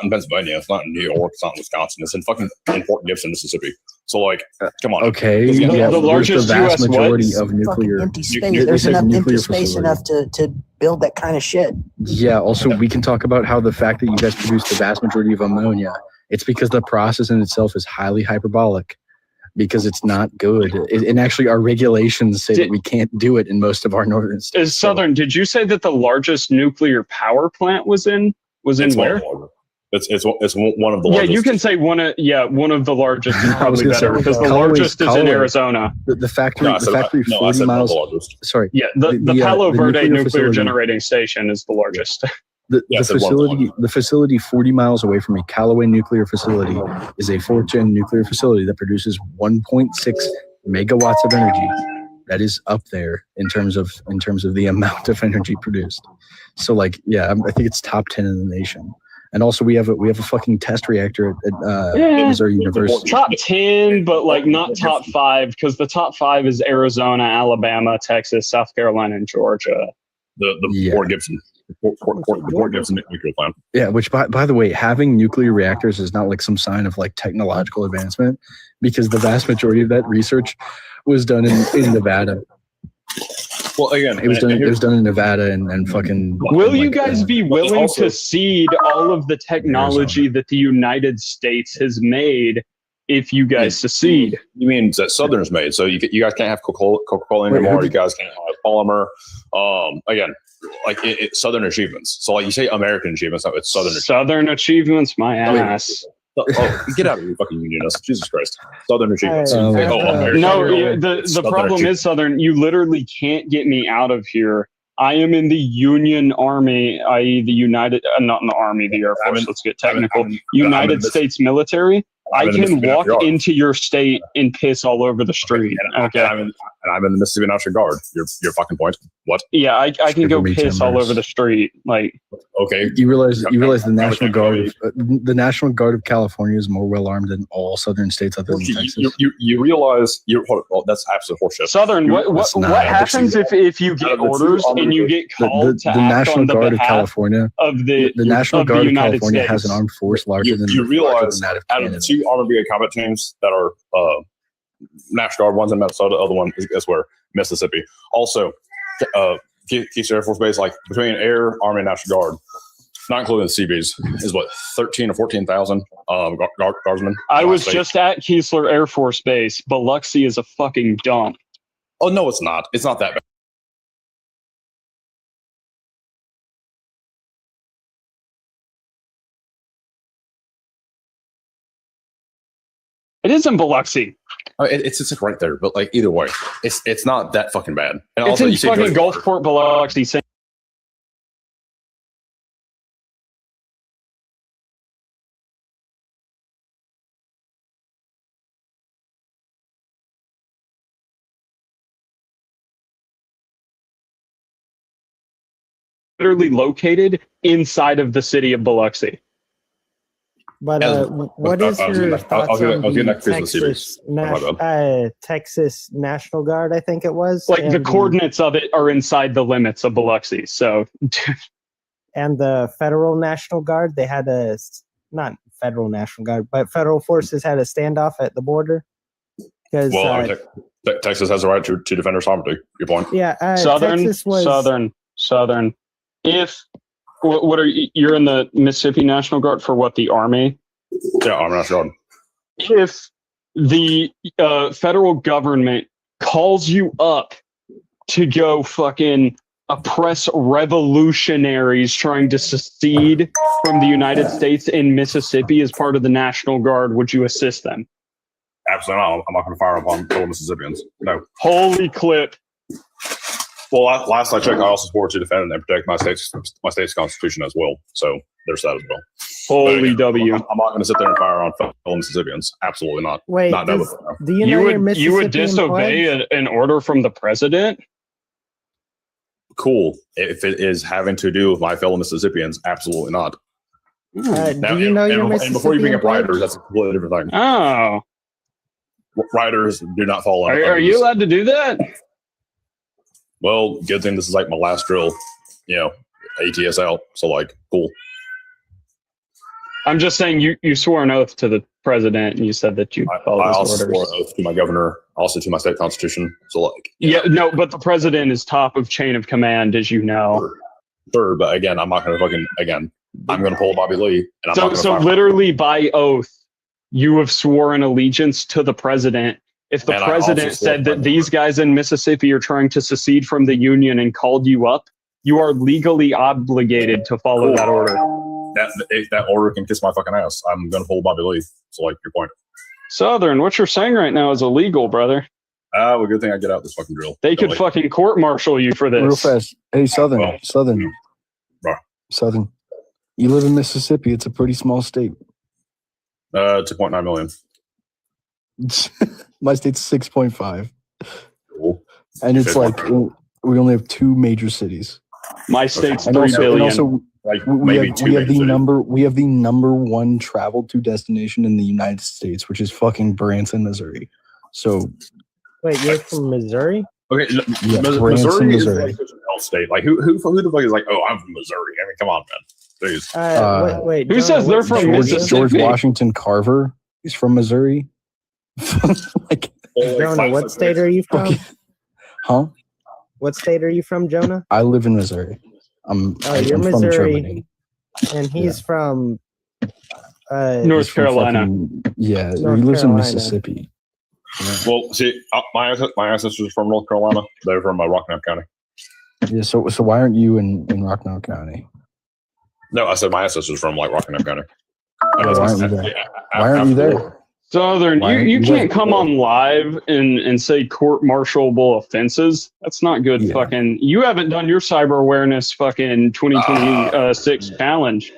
Pennsylvania. It's not in New York. It's not in Wisconsin. It's in fucking Fort Gibson, Mississippi. So come on. Okay. The largest vast US majority of nuclear. Empty space. There's enough empty space enough to build that kind of shit. Yeah. Also, we can talk about how the fact that you guys produce the vast majority of ammonia, it's because the process in itself is highly hyperbolic, because it's not good. And actually, our regulations say that we can't do it in most of our northern states. Southern, did you say that the largest nuclear power plant was in where? It's one of the largest. Yeah, you can say one of the largest is probably better, because the largest is in Arizona. The factory 40 miles. Sorry. Yeah, the Palo Verde nuclear generating station is the largest. The facility 40 miles away from me, Callaway Nuclear Facility, is a 4th-gen nuclear facility that produces 1.6 megawatts of energy. That is up there in terms of the amount of energy produced. So I think it's top 10 in the nation. And also we have a fucking test reactor at Missouri University. Top 10, but not top 5, because the top 5 is Arizona, Alabama, Texas, South Carolina, and Georgia. The Fort Gibson. Fort Gibson nuclear plant. Yeah, which by the way, having nuclear reactors is not some sign of technological advancement, because the vast majority of that research was done in Nevada. Well, again, it was done in Nevada and fucking. Will you guys be willing to cede all of the technology that the United States has made if you guys secede. You mean that Southern's made? So you guys can't have Coca-Cola anymore. You guys can't have polymer. Again, like Southern achievements. So like you say American achievements, no, it's Southern achievements. My ass. Get out of here, fucking unionist! Jesus Christ, Southern achievements. The problem is Southern. You literally can't get me out of here. I am in the Union Army, i.e., the United, not in the Army, the Air Force. Let's get technical. United States military. I can walk into your state and piss all over the street. Okay. And I'm in the Mississippi National Guard. Your fucking point. What? Yeah, I can go piss all over the street. Like, okay. You realize the National Guard of California is more well armed than all Southern states other than Texas. You realize that's absolute horseshit. Southern. What happens if you get orders and you get called to act on the behalf of the National Guard of United California States? has an armed force larger than you realize that of out of the two Army Brigade combat teams that are National Guard, one's in Minnesota, the other one is where Mississippi. Also, Keystone Air Force Base, like between Air, Army, and National Guard, not including the Seabees, is what 13 or 14,000 guardsmen. I was just at Keesler Air Force Base. Biloxi is a fucking dump. Oh no, it's not. It's not that bad. It is in Biloxi. It's right there, but like either way, it's not that fucking bad. And It's also, in you say fucking Gulfport, Biloxi. Literally located inside of the city of Biloxi. But what is your thoughts on the Texas National Guard? I think it was. Like the coordinates of it are inside the limits of Biloxi. So, and the Federal National Guard, they had not Federal National Guard, but Federal forces had a standoff at the border. Because Texas has the right to defend our sovereignty. Your point. Yeah, Southern. If what are you're in the Mississippi National Guard for what, the Army? Yeah, Army National Guard. If the federal government calls you up to go fucking oppress revolutionaries trying to secede from the United States in Mississippi as part of the National Guard, would you assist them? Absolutely not. I'm not going to fire upon fellow Mississippians. No. Holy clip. Well, last I checked, I also swore to defend and protect my state's constitution as well. So there's that as well. Holy W. I'm not going to sit there and fire on fellow Mississippians. Absolutely not. Wait, not do you know you would disobey an order from the president? Cool. If it is having to do with my fellow Mississippians, absolutely not. Do you know your Mississippian and before you bring up riders, that's a completely different thing. Oh. Riders do not fall under. Are you allowed to do that? Well, good thing this is like my last drill, ATS out. So like, cool. I'm just saying you swore an oath to the president and you said that you followed his also orders. swore an oath to my governor, also to my state constitution. So like, no, but the president is top of chain of command, as you know. Sure, but again, I'm not going to I'm going to pull Bobby Lee. And I'm not So literally by oath, you have sworn allegiance to the president. If the president said that these guys in Mississippi are trying to secede from the Union and called you up, you are legally obligated to follow that order. That order can kiss my fucking ass. I'm going to pull Bobby Lee. So like, your point. Southern, what you're saying right now is illegal, brother. Well, good thing I get out this fucking drill. They could fucking court-martial you for this. Real fast. Hey, Southern. Southern. You live in Mississippi. It's a pretty small state. 2.9 million. My state's 6.5. Cool. And it's like we only have 2 major cities. My state's 3 billion. And also, like we have the number 1 traveled to destination in the United States, which is fucking Branson, Missouri. So, wait, you're from Missouri? Okay, yeah, Missouri is like such an L state. Like who the fuck is like, oh, I'm from Missouri? I mean, come on, man. Jeez. Wait, who says they're from Mississippi? George Washington Carver. He's from Missouri. Jonah, what state are you from? Huh? What state are you from, Jonah? I live in Missouri. You're I'm Missouri, from Germany. and he's from North Carolina. Yeah, North he lives in Carolina. Mississippi. Well, see, my ancestors are from North Carolina. They're from Rockingham County. Yeah, so why aren't you in Rockingham County? No, I said my ancestors are from like Rockingham County. Why aren't you there? Why aren't you there? Southern, you can't come on live and say court-martialable offenses. That's not good. Yeah. Fucking, you haven't done your cyber awareness fucking 2026 challenge.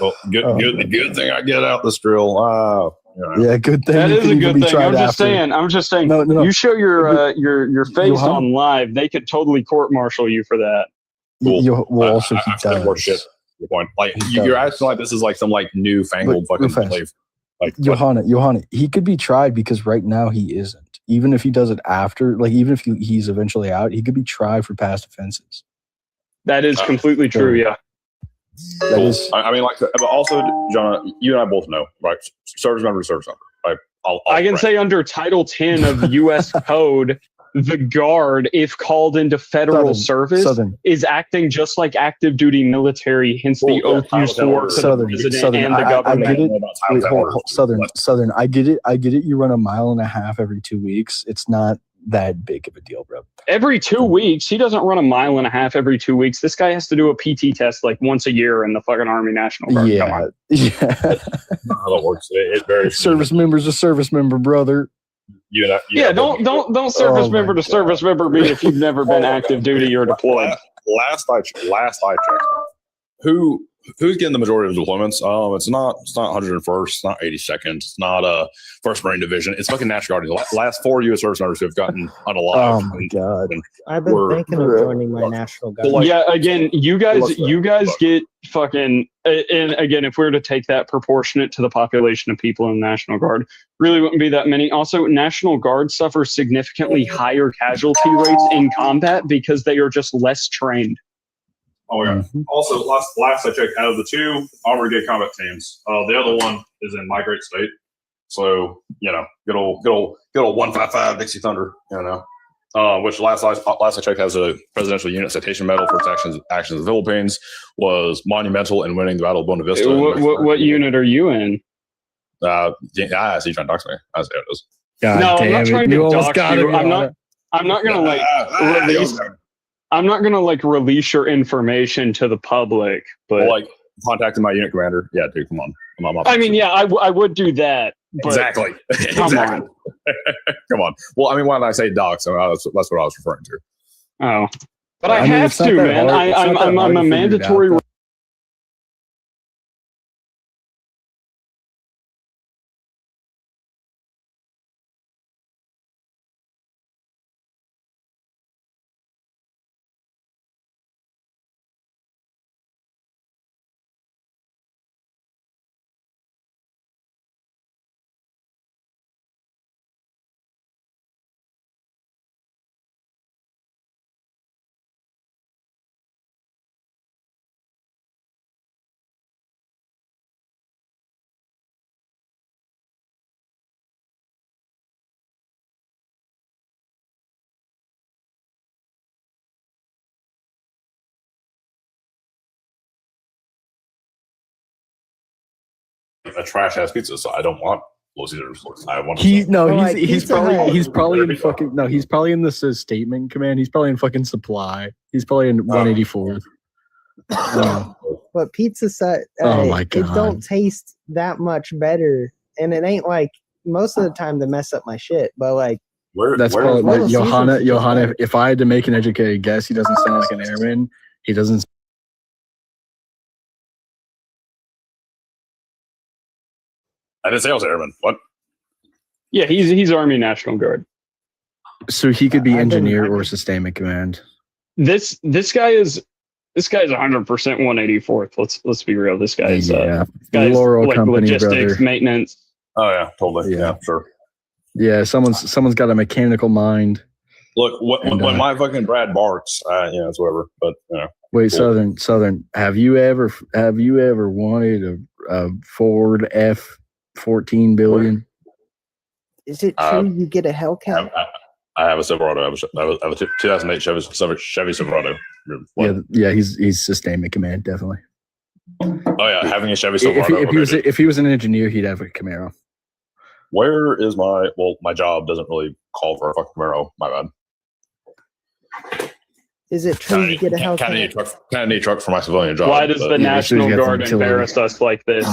Well, good thing I get out this drill. Yeah, good thing. That you is can a even good be thing. tried I'm just saying. No. You show your face Johanna? on live, they could totally court-martial you for that. Cool. Well, also he said more shit. does. Your point. Like you're acting like this is like some like newfangled fucking belief. Like Johanna, he could be tried because right now he isn't. Even if he does it after, like even if he's eventually out, he could be tried for past offenses. That is completely true. Yeah. That is. I mean, like, but also, John, you and I both know, right? Service member to service member. Right? I can say under Title 10 of U.S. Code, the guard, if called into federal service, is acting just like active duty military. Hence the oath you swore to the president and the government. I get it. Wait, hold, Southern. I get it. You run a mile and a half every 2 weeks. It's not that big of a deal, bro. Every 2 weeks, he doesn't run a mile and a half every 2 weeks. This guy has to do a PT test like once a year in the fucking Army National Guard. Yeah, Come on. yeah. How that works. It varies. Service member's a service member, brother. Don't service member to service member be if you've never been active duty or deployed. Last I checked, who's getting the majority of deployments? It's not 101st, it's not 82nd, it's not 1st Marine Division. It's fucking National Guard. The last 4 U.S. service members who have gotten unalive. Oh my god! I've been thinking of joining my National Guard. Like, yeah, again, you guys get fucking, and again, if we were to take that proportionate to the population of people in the National Guard, really wouldn't be that many. Also, National Guard suffers significantly higher casualty rates in combat because they are just less trained. Oh yeah. Also, last I checked, out of the 2 Armored Brigade combat teams, the other one is in my great state. So good old 155 Dixie Thunder. Which last I checked has a Presidential Unit Citation Medal for its actions in the Philippines. Was monumental in winning the Battle of Buena Vista. What unit are you in? I see you trying to talk to me. That's how it is. I'm not trying to dox you. I'm not gonna release. I'm not gonna release your information to the public, but contacting my unit commander. Yeah, dude, come on. I mean, yeah, I would do that. But exactly. Come on. Come on. Well, I mean, why did I say docs? That's what I was referring to. Oh, but I have to, man. I'm a mandatory. A trash ass pizza, so I don't want Little Caesars. I want. He's probably in fucking He's probably in the statement command. He's probably in fucking supply. He's probably in 184th. But pizza set, oh my god, it don't taste that much better, and it ain't like most of the time they mess up my shit. But that's probably Johanna. If I had to make an educated guess, he doesn't sound like an airman. He doesn't. I didn't say I was airman. What? Yeah, he's Army National Guard. So he could be engineer or sustainment command. This guy is 100% 184th. Let's be real. This guy is Laurel Company, logistics, brother. maintenance. Oh yeah, totally. Yeah, sure. Yeah, someone's got a mechanical mind. Look, when my fucking Brad barks, it's whatever. But wait, cool. Southern. Have you ever wanted a Ford F-14 billion? Is it true you get a Hellcat? I have a Silverado. I have a 2008 Chevy Silverado. Yeah, he's sustainment command, definitely. Oh yeah, having a Chevy Silverado. If he was an engineer, he'd have a Camaro. Where is my job doesn't really call for a fucking Camaro. My bad. Is it true you get a Hellcat? Kind of need a truck for my civilian job. Why does the National Guard embarrass us like this?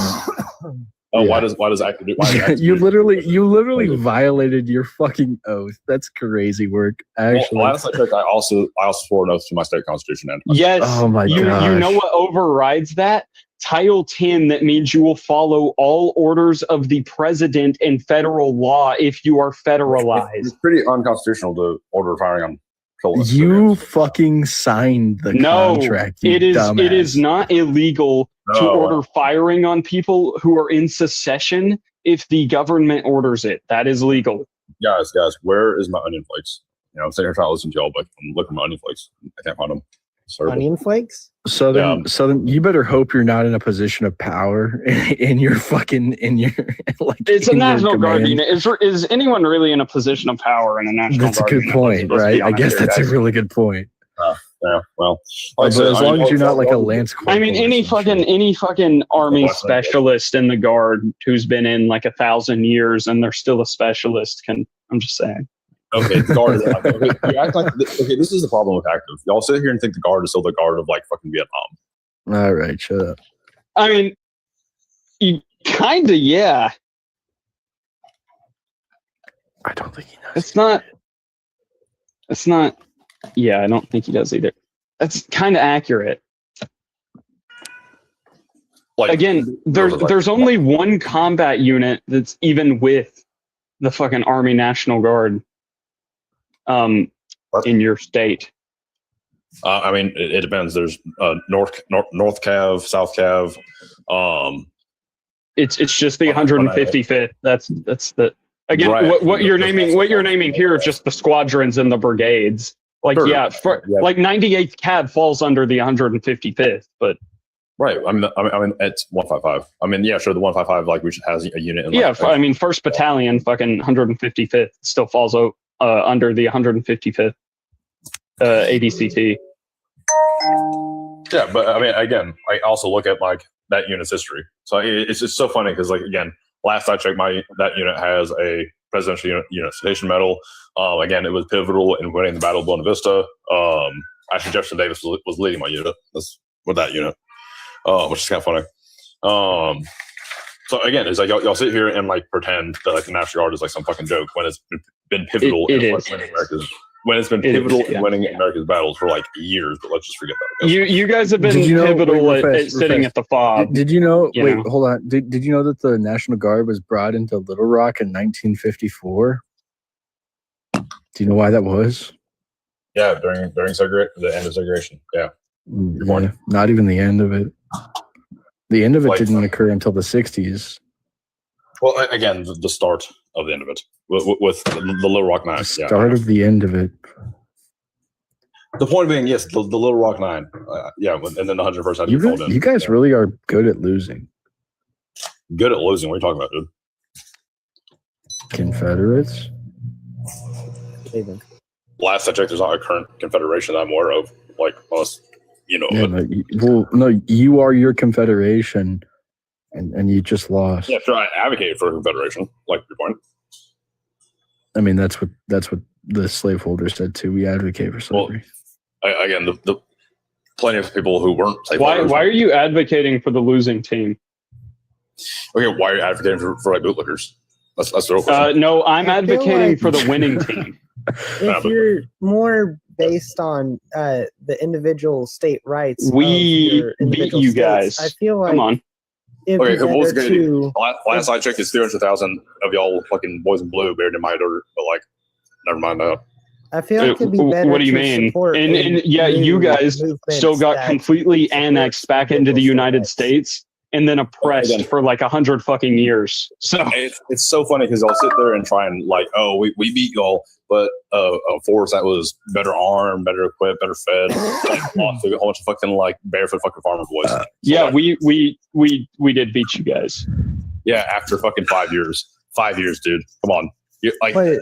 Oh, yeah. Why does active duty? You literally violated your fucking oath. That's crazy work. Actually, last I checked, I also swore an oath to my state constitution. And yes. Oh my god. You know what overrides that? Title 10, that means you will follow all orders of the president and federal law if you are federalized. It's pretty unconstitutional to order firing on children. You fucking signed the contract. It is not illegal to order firing on people who are in secession if the government orders it. That is legal. Guys, where is my onion flakes? I'm sitting here trying to listen to y'all, but I'm looking at my onion flakes. I can't find them. Onion flakes? So then you better hope you're not in a position of power in your like. It's a National Guard unit. Is anyone really in a position of power in a National Guard? That's a good point, right? I guess that's a really good point. Yeah, well, as long as you're not like a lance corporal. I mean, any fucking army specialist in the Guard who's been in like 1,000 years and they're still a specialist I'm just saying. Okay, the Guard. You act like this is the problem with active. Y'all sit here and think the Guard is still the Guard of like fucking Vietnam. All right, shut up. I mean, yeah. I don't think he knows. It's not. Yeah, I don't think he does either. That's kind of accurate. Like, again, there's only one combat unit that's even with the fucking Army National Guard. In your state. I mean, it depends. There's North Cav, South Cav. It's just the 155th. That's the again. Right. What you're naming here are just the squadrons and the brigades. Like sure. Like 98th Cav falls under the 155th, but. Right. I mean, it's 155. I mean, yeah, sure. The 155, like, which has a unit. In, like, I mean, 1st Battalion, fucking 155th, still falls under the 155th ADCT. Yeah, but I mean, again, I also look at like that unit's history. So it's just so funny because, like, again, last I checked, that unit has a presidential unit citation medal. Again, it was pivotal in winning the Battle of Buena Vista. Actually, Jefferson Davis was leading my unit. With that unit. Which is kind of funny. So again, it's like y'all sit here and like pretend that like the National Guard is like some fucking joke when it's been pivotal in winning America's battles for like years. But let's just forget that. You guys have been pivotal at sitting at the FOB. Did you know? Hold on. Did you know that the National Guard was brought into Little Rock in 1954? Do you know why that was? Yeah, during the end of segregation. Yeah. Not even the end of it. The end of it didn't occur until the 60s. Well, again, the start of the end of it with the Little Rock Nine. The start of the end of it. The point being, yes, the Little Rock Nine. And then the 101st had to be called in. You guys really are good at losing. Good at losing? What are you talking about, dude? Confederates? Last I checked, there's not a current confederation that I'm aware of. Like us. No, you are your confederation, and you just lost. Yeah, sure. I advocated for a confederation, like your point. I mean, that's what the slaveholders said too. We advocate for slavery. Well, again, the plenty of people who weren't slaveholders. Why are you advocating for the losing team? Okay, why are you advocating for like bootlickers? That's the real question. No, I'm advocating for the winning team. If you're more based on the individual state rights, we beat you guys. I feel like. Come on. Last I checked, it's 300,000 of y'all fucking boys in blue buried in my dirt. But like, never mind that. I feel like it'd be better. What do you mean? And yeah, you guys still got completely annexed back into the United States. And then oppressed for like 100 fucking years. So it's so funny because I'll sit there and try and like, oh, we beat y'all, but a force that was better armed, better equipped, better fed, like, lost to a whole bunch of fucking like barefoot fucking farmer boys. We did beat you guys. Yeah, after fucking 5 years. 5 years, dude. Come on. Like, what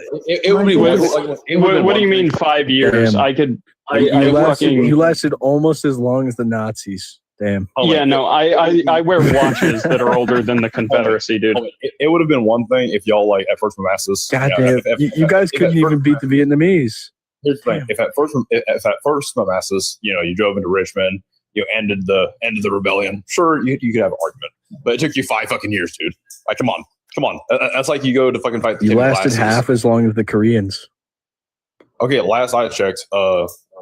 do you mean 5 years? Damn. You lasted almost as long as the Nazis. Damn. Yeah, no, I wear watches that are older than the Confederacy, dude. It would have been one thing if y'all like at first Manassas. God damn, you guys couldn't even beat the Vietnamese. Here's the thing: if at first Manassas, you drove into Richmond, you ended the rebellion. Sure, you could have an argument, but it took you 5 fucking years, dude. Like, come on. That's like you go to fucking fight. You lasted half as long as the Koreans. Okay, last I checked,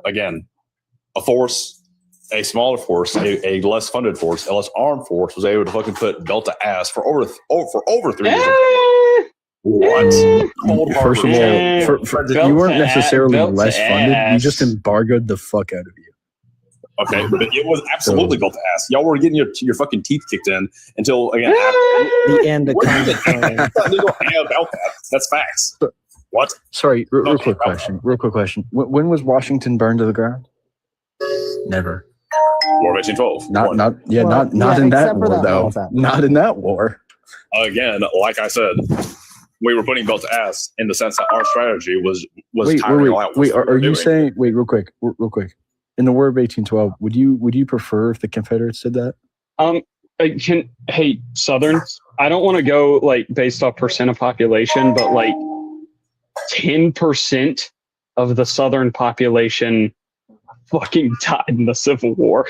again, a smaller force, a less funded force, a less armed force was able to fucking put Delta ass for over 3 years. What? First of all, you weren't necessarily less funded. You just embargoed the fuck out of you. Okay, but it was absolutely built to ass. Y'all were getting your fucking teeth kicked in until again. The end of about that. That's facts. What? Sorry, real quick question. When was Washington burned to the ground? Never. War of 1812. Not in that war though. Not in that war. Again, like I said, we were putting belt to ass in the sense that our strategy was tiring all out. Wait, are you saying? Wait, real quick. In the War of 1812, would you prefer if the Confederates did that? Hey, Southern, I don't want to go like based off percent of population, but like 10% of the Southern population fucking died in the Civil War.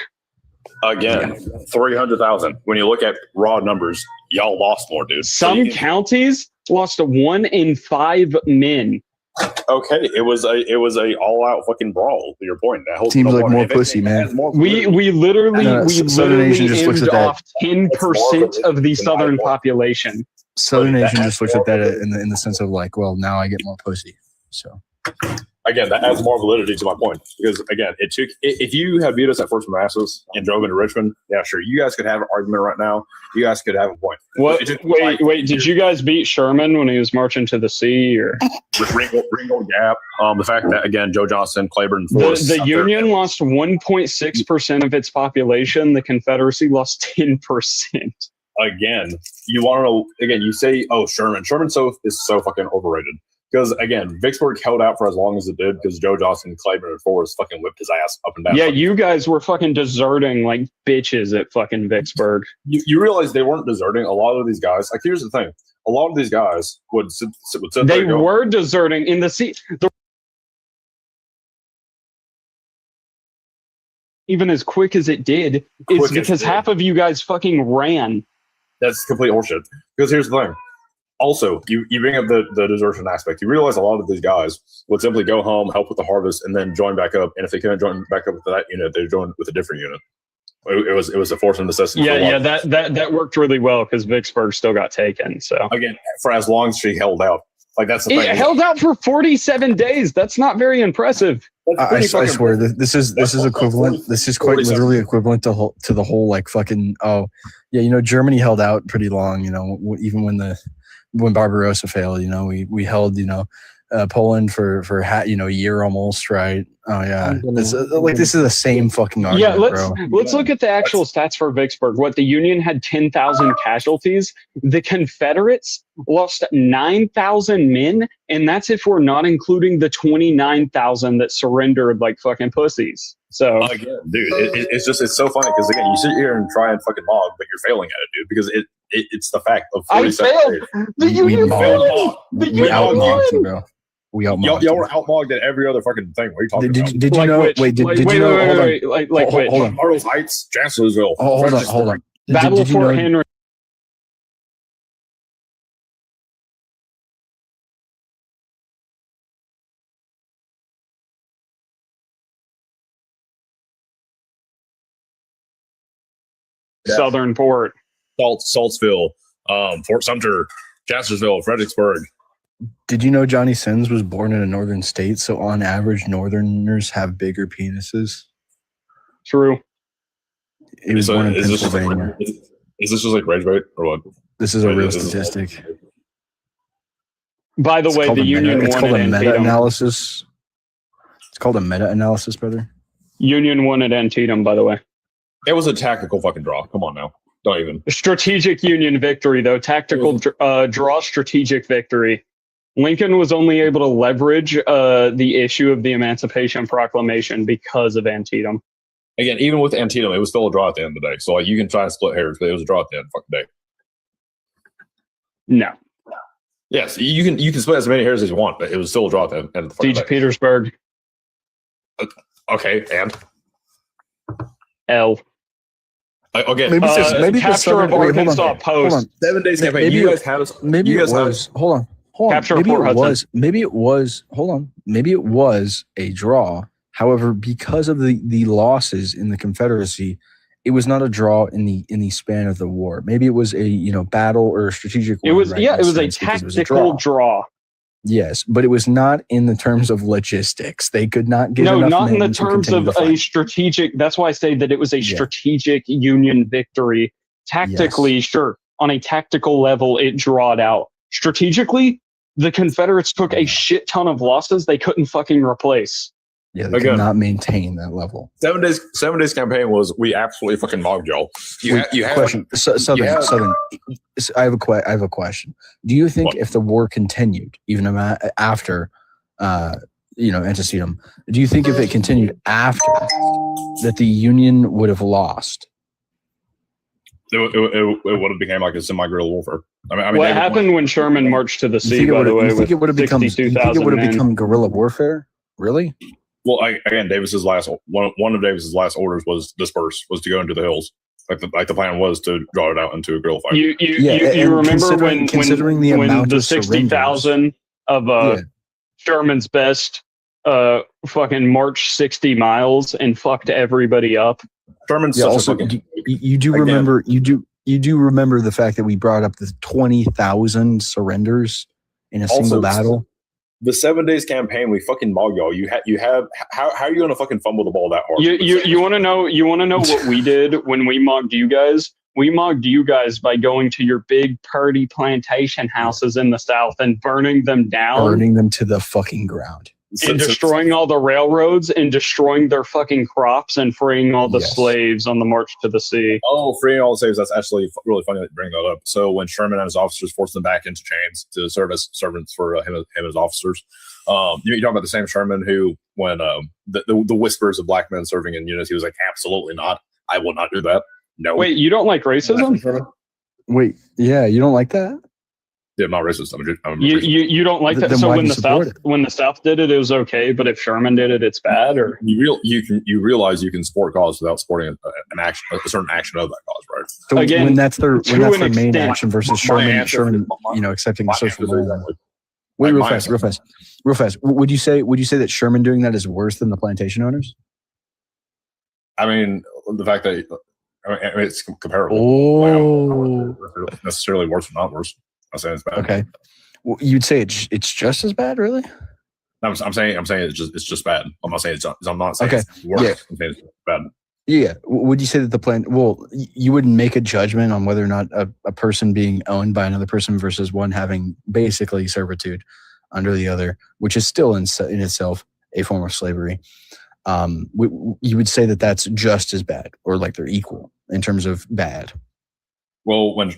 Again, 300,000. When you look at raw numbers, y'all lost more, dude. Some counties lost 1 in 5 men. Okay, it was a all out fucking brawl. To your point, seems like more pussy, man. We literally aimed off 10% of the Southern population. Southern Asian just looks at that in the sense of like, well, now I get more pussy. So again, that adds more validity to my point because again, it took if you had beat us at First Manassas and drove into Richmond, yeah, sure, you guys could have an argument right now. You guys could have a point. What? Wait, did you guys beat Sherman when he was marching to the sea, or with Ringo Gap? The fact that again, Joe Johnson, Claiborne, Forrest, the Union lost 1.6% of its population. The Confederacy lost 10%. Again, you want to know? Again, you say, "Oh, Sherman is so fucking overrated." Because again, Vicksburg held out for as long as it did because Joe Johnson, Claiborne, and Forrest fucking whipped his ass up and down. Yeah, you guys were fucking deserting like bitches at fucking Vicksburg. You realize they weren't deserting. A lot of these guys, like here's the thing, a lot of these guys would sit they were deserting in the sea. Even as quick as it did is because half of you guys fucking ran. That's complete horseshit. Because here's the thing. Also, you bring up the desertion aspect. You realize a lot of these guys would simply go home, help with the harvest, and then join back up. And if they couldn't join back up with that unit, they'd join with a different unit. It was a force of necessity. Yeah, that worked really well because Vicksburg still got taken. So again, for as long as she held out, like that's the thing. It held out for 47 days. That's not very impressive. I swear this is equivalent. This is quite literally equivalent to the whole like fucking Germany held out pretty long. Even when Barbarossa failed, we held Poland for a year almost, right? Oh yeah, this is the same fucking argument. Yeah, let's look at the actual stats for Vicksburg. What the Union had 10,000 casualties. The Confederates lost 9,000 men, and that's if we're not including the 29,000 that surrendered like fucking pussies. So again, dude, it's so funny because again, you sit here and try and fucking log, but you're failing at it, dude, because it's the fact of I failed. The Union failed. We outmogged you, bro. Y'all were outmogged at every other fucking thing. What are you talking about? Did you know? Wait, did you know? Hold on. Marlow Heights, Chancellorsville. Hold on. Battle of Fort Henry. Southern Port, Saltsville, Fort Sumter, Chancellorsville, Fredericksburg. Did you know Johnny Sins was born in a northern state? So on average, Northerners have bigger penises. True. He was born in Pennsylvania. Is this just like rage bait or what? This is a real statistic. By the way, the Union won. It's called a meta-analysis. It's called a meta-analysis, brother. Union won at Antietam, by the way. It was a tactical fucking draw. Come on now. Don't even. Strategic Union victory, though. Tactical draw, strategic victory. Lincoln was only able to leverage the issue of the Emancipation Proclamation because of Antietam. Again, even with Antietam, it was still a draw at the end of the day. So like you can try and split hairs, but it was a draw at the end of the fucking day. No. Yes, you can split as many hairs as you want, but it was still a draw at the end of the fucking day. Siege Petersburg. Okay, and L. Okay, maybe capture of Arkansas Post. 7 days campaign. Maybe You guys have maybe you it guys have- was. Hold on. Capture Maybe Fort it Hudson. was. Maybe it was. Hold on. Maybe it was a draw. However, because of the losses in the Confederacy, it was not a draw in the span of the war. Maybe it was a battle or a strategic. It was it was a tactical draw. Yes, but it was not in the terms of logistics. They could not get no, enough not in men the to terms continue of the fight. a strategic. That's why I say that it was a strategic Union victory. Tactically, sure, on a tactical level, it drawed out. Strategically, the Confederates took a shit ton of losses they couldn't fucking replace. Yeah, they could not maintain that level. 7 days campaign was we absolutely fucking mobbed y'all. You have question. Southern. I have a question. Do you think if the war continued, even after, antecedent, do you think if it continued after, that the Union would have lost? It would have become like a semi-guerrilla warfare. I mean, what happened when Sherman marched to the sea? By the way, with 62,000 become guerrilla warfare? Really? Well, again, Davis's last one of Davis's last orders was disperse, was to go into the hills. Like the plan was to draw it out into a guerrilla fight. You remember when the 60,000 of Sherman's best fucking marched 60 miles and fucked everybody up. Sherman's also you do remember the fact that we brought up the 20,000 surrenders in a single battle. The 7 days campaign, we fucking mogged y'all. You have how are you gonna fucking fumble the ball that hard? You want to know what we did when we mogged you guys? We mogged you guys by going to your big party plantation houses in the South and burning them down, burning them to the fucking ground, and destroying all the railroads and destroying their fucking crops and freeing all the slaves on the march to the sea. Oh, freeing all the slaves. That's actually really funny that you bring that up. So when Sherman and his officers forced them back into chains to serve as servants for him and his officers, you're talking about the same Sherman who, when the whispers of black men serving in unity, he was like, absolutely not. I will not do that. No. Wait, you don't like racism? Wait, yeah, you don't like that? Yeah, I'm not racist. You don't like that. So when the South did it, it was okay. But if Sherman did it, it's bad. Or you realize you can support cause without supporting a certain action of that cause, right? So again, when that's their main action versus Sherman, accepting the social norm. Wait, real fast. Would you say that Sherman doing that is worse than the plantation owners? I mean, the fact that it's comparable. Oh, necessarily worse or not worse. I'm saying it's bad. Okay, well, you'd say it's just as bad, really? I'm saying it's just bad. I'm not saying I'm not saying it's worse. Yeah. I'm saying it's bad. Yeah. Would you say that the plan? Well, you wouldn't make a judgment on whether or not a person being owned by another person versus one having basically servitude under the other, which is still in itself a form of slavery. You would say that that's just as bad, or like they're equal in terms of bad. Well, when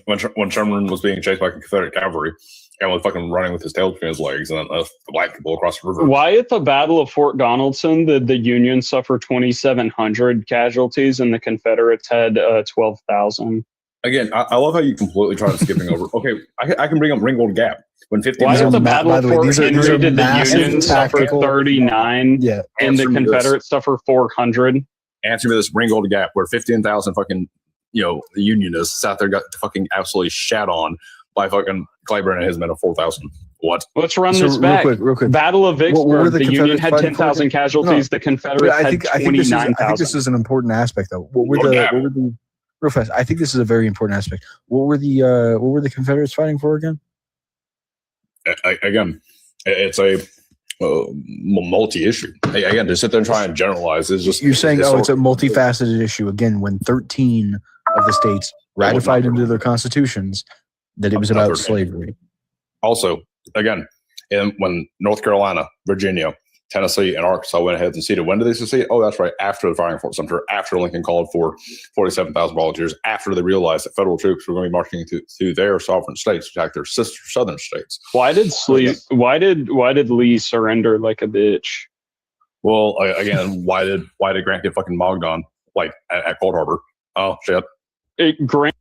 Sherman was being chased by Confederate cavalry and was fucking running with his tail between his legs, and then the black people across the river. Why at the Battle of Fort Donaldson did the Union suffer 2,700 casualties and the Confederates had 12,000? Again, I love how you completely try to skipping over. Okay, I can bring up Ringgold Gap. When 50 Why at the Battle of Fort Henry did the Union suffer 39 and the Confederates suffer 400? Answer me this: Ringgold Gap, where 15,000 fucking the Unionists out there got fucking absolutely shat on by fucking Claiborne and his men of 4,000. What? Let's run this back. Real quick. Battle of Vicksburg. The Union had 10,000 casualties. The Confederates had 29,000. I think this is an important aspect, though. What were the real fast? I think this is a very important aspect. What were the Confederates fighting for again? Again, it's a multi-issue. Again, to sit there and try and generalize is just. You're saying, it's a multifaceted issue. Again, when 13 of the states ratified into their constitutions that it was about slavery. Also, again, when North Carolina, Virginia, Tennessee, and Arkansas went ahead and seceded, when did they secede? Oh, that's right, after the firing of Fort Sumter, after Lincoln called for 47,000 volunteers, after they realized that federal troops were going to be marching to their sovereign states to attack their sister southern states. Why did Lee surrender like a bitch? Well, again, why did Grant get fucking mogged on? like at Cold Harbor. Oh shit! Grant.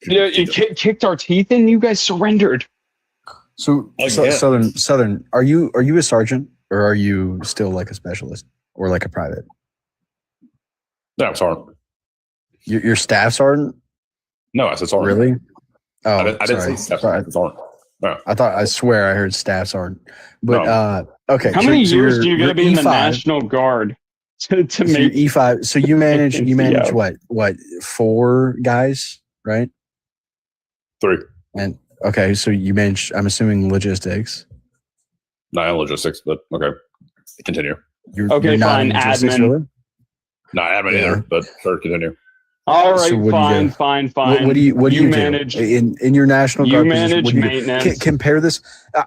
Yeah, you kicked our teeth in. You guys surrendered. So, Southern, are you a sergeant or are you still like a specialist or like a private? No, I'm sergeant. Your staff sergeant? No, I said sergeant. Really? Oh, I didn't say staff sergeant. No. I swear I heard staff sergeant. But okay. How many years do you got to be in the National Guard to make E5? So you manage what 4 guys, right? 3. And okay, so you manage, I'm assuming, logistics. Not logistics, but okay. Continue. You're fine. Admin. Really? Not admin either, but sure, continue. All right, so fine. What do you manage do? In your National Guard position? You manage maintenance. Compare this.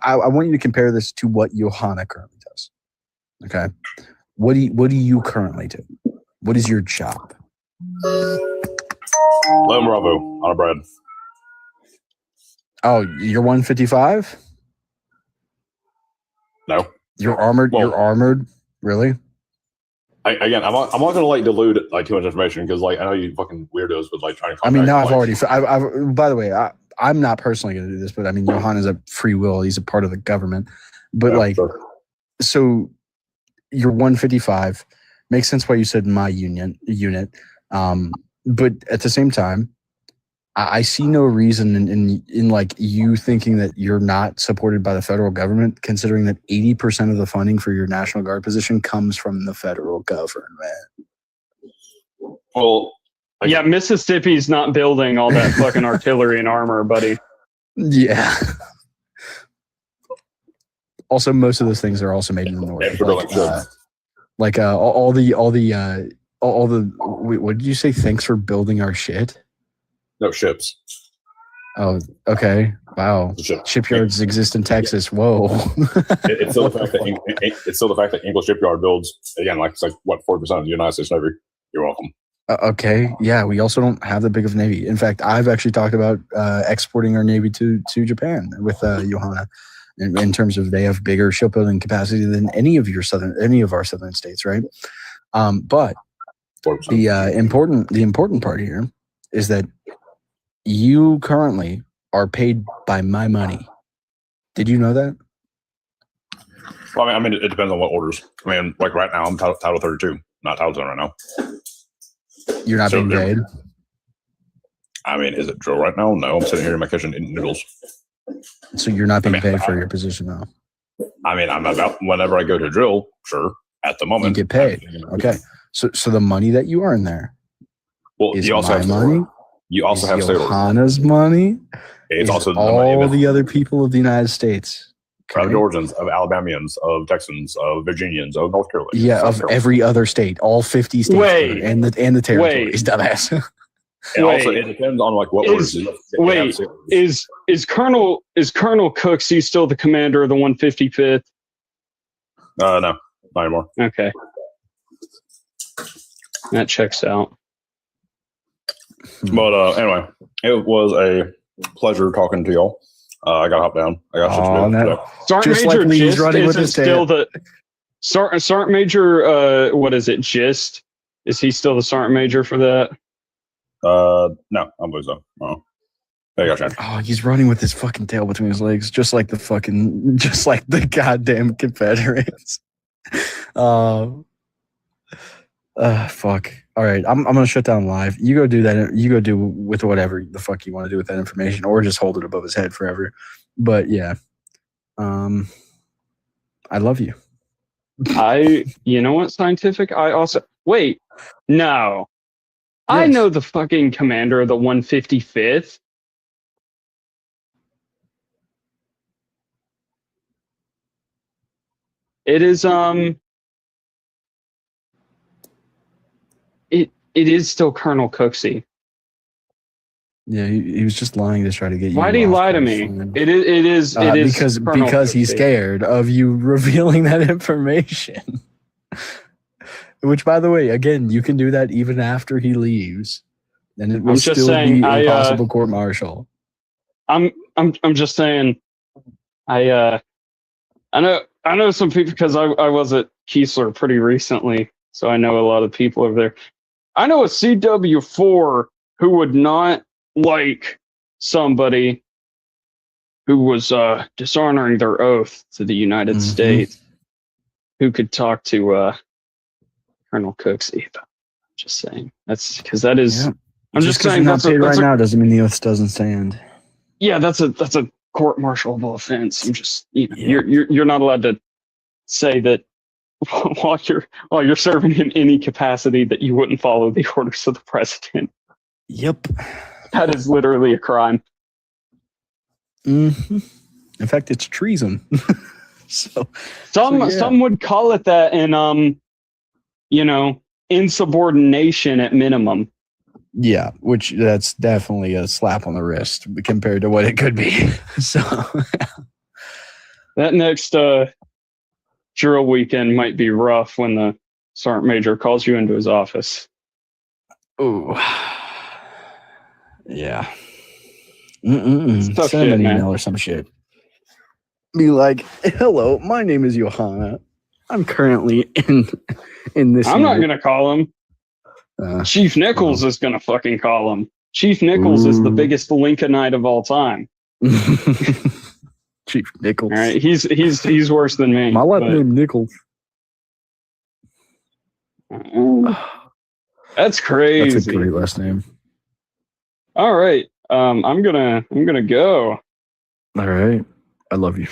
I want you to compare this to what Johanna currently does. Okay. What do you currently do? What is your job? Lone Bravo on a bread. Oh, you're 155? No. You're armored. Well, you're armored. Really? I'm not going to like dilute like too much information because like I know you fucking weirdos would like trying to. I mean, now I've already. By the way, I'm not personally going to do this, but I mean, Johanna's a free will. He's a part of the government. But so you're 155. Makes sense why you said my unit. But at the same time, I see no reason in like you thinking that you're not supported by the federal government, considering that 80% of the funding for your National Guard position comes from the federal government. Well, yeah, Mississippi's not building all that fucking artillery and armor, buddy. Yeah. Also, most of those things are also made in the North. What did you say? Thanks for building our shit. No ships. Oh, okay. Wow. Shipyards exist in Texas. Whoa. It's still the fact that English shipyard builds again, like it's like what 40% of the United States Navy. You're welcome. Okay. Yeah, we also don't have the big of Navy. In fact, I've actually talked about exporting our Navy to Japan with Johanna, in terms of they have bigger shipbuilding capacity than any of our southern states, right? But 40%. The important part here is that you currently are paid by my money. Did you know that? Well, I mean, it depends on what orders. I mean, like right now, I'm Title 32, not Title 10 right now. You're not being paid? I mean, is it drill right now? No, I'm sitting here in my kitchen eating noodles. So you're not being paid for your position now? I mean, I'm about whenever I go to drill, sure. At the moment, you get paid. Okay. So the money that you earn there is you also my have money. You also have Johanna's money. It's also all the other people of the United States. Of Georgians, of Alabamians, of Texans, of Virginians, of North Carolina. Yeah, of every other state, all 50 states, and the territories, dumbass. And also, it depends on like what orders. Is Colonel Cooks? He's still the commander of the 155th? No, not anymore. Okay, that checks out. But anyway, it was a pleasure talking to y'all. I got to hop down. I got shit to do. Sergeant Major Gist isn't still the Sergeant Major. What is it? Gist Is he still the sergeant major for that? No, I believe so. Oh. There you go, Shane. Oh, he's running with his fucking tail between his legs, just like the goddamn Confederates. Fuck. All right, I'm gonna shut down live. You go do that. You go do with whatever the fuck you want to do with that information, or just hold it above his head forever. But yeah, I love you. You know what, Scientific? I also wait. No, I know the fucking commander of the 155th. It is It is still Colonel Cooksey. Yeah, he was just lying to try to get you. Why did he lie to me? It is because he's scared of you revealing that information. Which, by the way, again, you can do that even after he leaves, and it will still be a possible court martial. I'm just saying. I know some people because I was at Keesler pretty recently, so I know a lot of people over there. I know a CW4 who would not like somebody who was dishonoring their oath to the United States, who could talk to Colonel Cooksey. Just saying. That's because that is. Yeah. I'm just saying that's paid right now doesn't mean the oath doesn't stand. Yeah, that's a court-martialable offense. I'm just you're not allowed to say that while you're serving in any capacity that you wouldn't follow the orders of the president. Yep. That is literally a crime. In fact, it's treason. Some would call it that in insubordination at minimum. Yeah, which that's definitely a slap on the wrist compared to what it could be. So that next drill weekend might be rough when the sergeant major calls you into his office. Ooh. Yeah. Send an email or some shit. Be like, hello, my name is Johanna. I'm currently in this. I'm not gonna call him. Chief Nichols is gonna fucking call him. Chief Nichols is the biggest Lincolnite of all time. Chief Nichols. All right, he's worse than me. My last name Nichols. That's crazy. That's a great last name. All right, I'm gonna go. All right, I love you.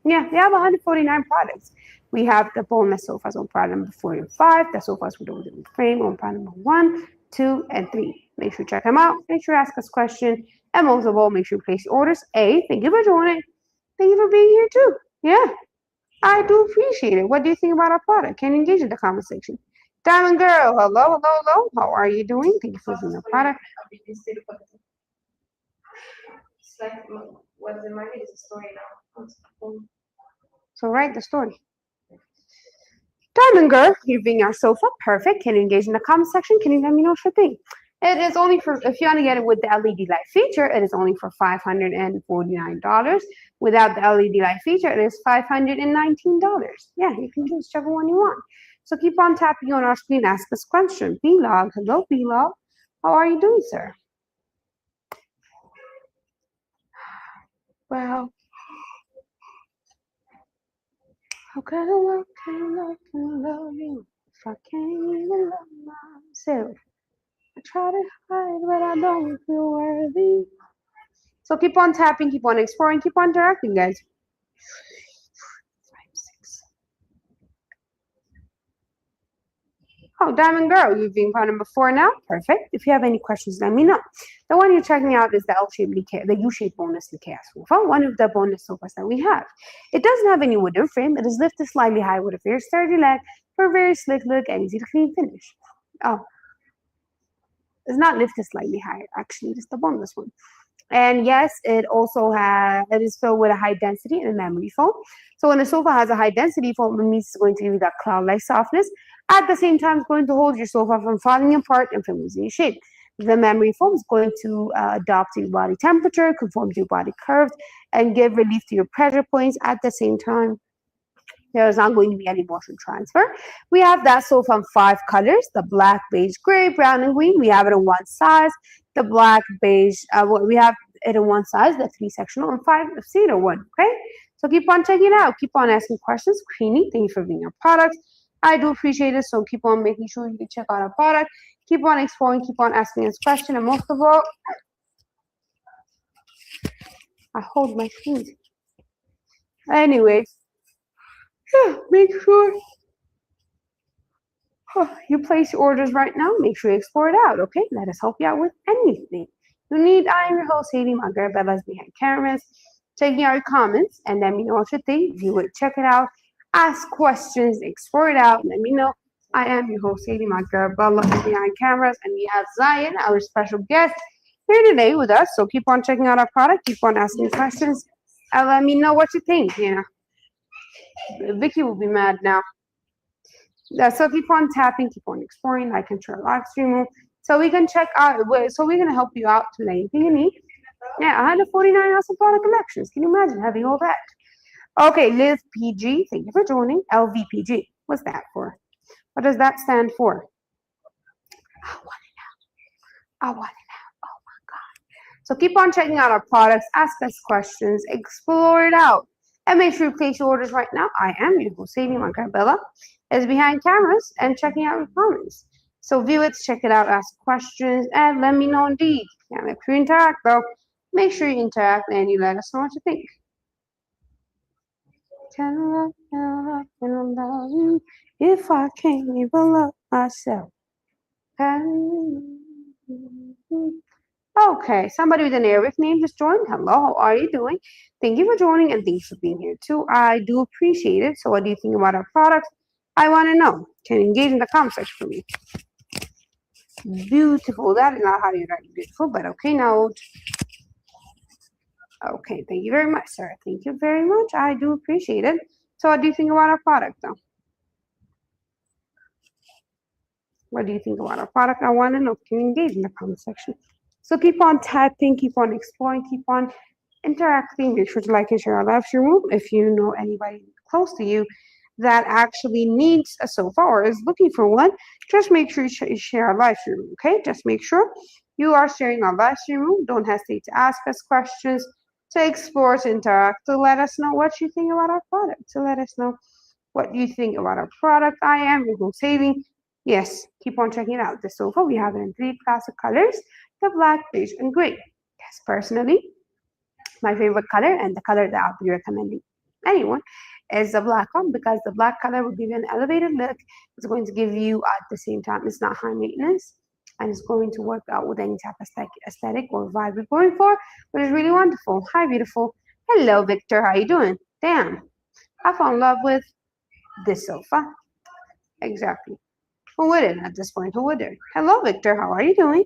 Yeah, we have 149 products. We have the boneless sofas on product number 4 and 5, the sofas with the wooden frame on product number 1, 2, and 3. Make sure you check them out. Make sure you ask us questions. And most of all, make sure you place your orders. Thank you for joining. Thank you for being here too. Yeah, I do appreciate it. What do you think about our product? Can you engage in the conversation? Diamond Girl, hello. How are you doing? Thank you for using the product. It's like what's in my head is a story now. So write the story. Diamond Girl, you're being our sofa. Perfect. Can you engage in the comment section? Can you let me know what you think? It is only for, if you want to get it with the LED light feature, it is only for $549. Without the LED light feature, it is $519. Yeah, you can choose whichever one you want. So keep on tapping on our screen, ask us question. B-Log, hello B-Log. How are you doing, sir? Well, how can I love you if I can't even love myself? I try to hide, but I don't feel worthy. So keep on tapping, keep on exploring, keep on interacting, guys. 5, 6. Oh, Diamond Girl, you've been part number 4 now. Perfect. If you have any questions, let me know. The one you're checking out is the U-shaped boneless Ikea sofa, one of the boneless sofas that we have. It doesn't have any wooden frame. It is lifted slightly high with a very sturdy leg for a very slick look and easy to clean finish. Oh, it's not lifted slightly higher. Actually, it's the boneless one. And yes, it is filled with a high density and a memory foam. So when a sofa has a high density foam, it means it's going to give you that cloud-like softness. At the same time, it's going to hold your sofa from falling apart and from losing shape. The memory foam is going to adopt your body temperature, conform to your body curves, and give relief to your pressure points at the same time. There is not going to be any motion transfer. We have that sofa in 5 colors: the black, beige, gray, brown, and green. We have it in 1 size. The black, beige, we have it in 1 size, the 3-sectional, and 5-seater one. Okay, so keep on checking it out. Keep on asking questions. Queenie, thank you for being our product. I do appreciate it. So keep on making sure you can check out our product. Keep on exploring. Keep on asking us questions, and most of all, I hold my feet. Anyways. Make sure you place your orders right now. Make sure you explore it out, okay? Let us help you out with anything you need. I am your host, Sadie Margaret behind cameras, checking out your comments, and let me know what you think. View it, check it out, ask questions, explore it out, let me know. I am your host, Sadie Margaret behind cameras, and we have Zion, our special guest, here today with us. So keep on checking out our product, keep on asking questions, and let me know what you think, you know. Vicky will be mad now. So keep on tapping, keep on exploring. I can share a live stream so we can check out. So we're gonna help you out with anything you need. Yeah, 149 awesome product collections. Can you imagine having all that? Okay, Liv PG, thank you for joining. LVPG, what's that for? What does that stand for? I want to know. I want to know. Oh my God. So keep on checking out our products. Ask us questions. Explore it out. And make sure you place your orders right now. I am your host, Sadie Margaret is behind cameras and checking out your comments. So view it, check it out, ask questions, and let me know indeed. And if you interact though, make sure you interact and you let us know what you think. Can I love you if I can't even love myself? Okay, somebody with an Arabic name just joined. Hello, how are you doing? Thank you for joining and thanks for being here too. I do appreciate it. So what do you think about our products? I want to know. Can you engage in the comment section for me? Beautiful. That is not how you write beautiful, but okay, now. Okay, thank you very much, sir. Thank you very much. I do appreciate it. So what do you think about our product though? What do you think about our product? I want to know. Can you engage in the comment section? So keep on tapping, keep on exploring, keep on interacting. Make sure to like and share our live stream room. If you know anybody close to you that actually needs a sofa or is looking for one, just make sure you share our live stream room, okay? Just make sure you are sharing our live stream room. Don't hesitate to ask us questions, to explore, to interact, to let us know what you think about our product, to let us know what you think about our product. I am your host, Sadie. Yes, keep on checking it out. The sofa, we have it in 3 classic colors: the black, beige, and gray. Yes, personally, my favorite color and the color that I'll be recommending anyone is the black one, because the black color will give you an elevated look. It's going to give you at the same time, it's not high maintenance, and it's going to work out with any type of aesthetic or vibe you're going for, which is really wonderful. Hi, beautiful. Hello, Victor. How you doing? Damn, I fell in love with this sofa. Exactly. Who wouldn't at this point? Who wouldn't? Hello, Victor. How are you doing?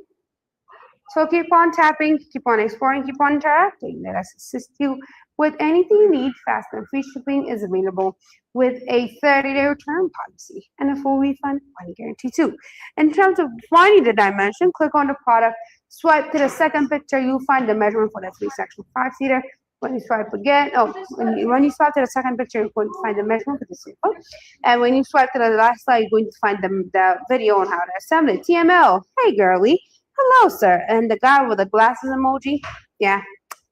So keep on tapping, keep on exploring, keep on interacting. Let us assist you with anything you need. Fast and free shipping is available with a 30-day return policy and a full refund money guarantee too. In terms of finding the dimension, click on the product, swipe to the second picture, you'll find the measurement for the 3-sectional 5-seater. When you swipe again, when you swipe to the second picture, you're going to find the measurement for the sofa. And when you swipe to the last slide, you're going to find the video on how to assemble it. TML, hey girly. Hello, sir. And the guy with the glasses emoji, yeah,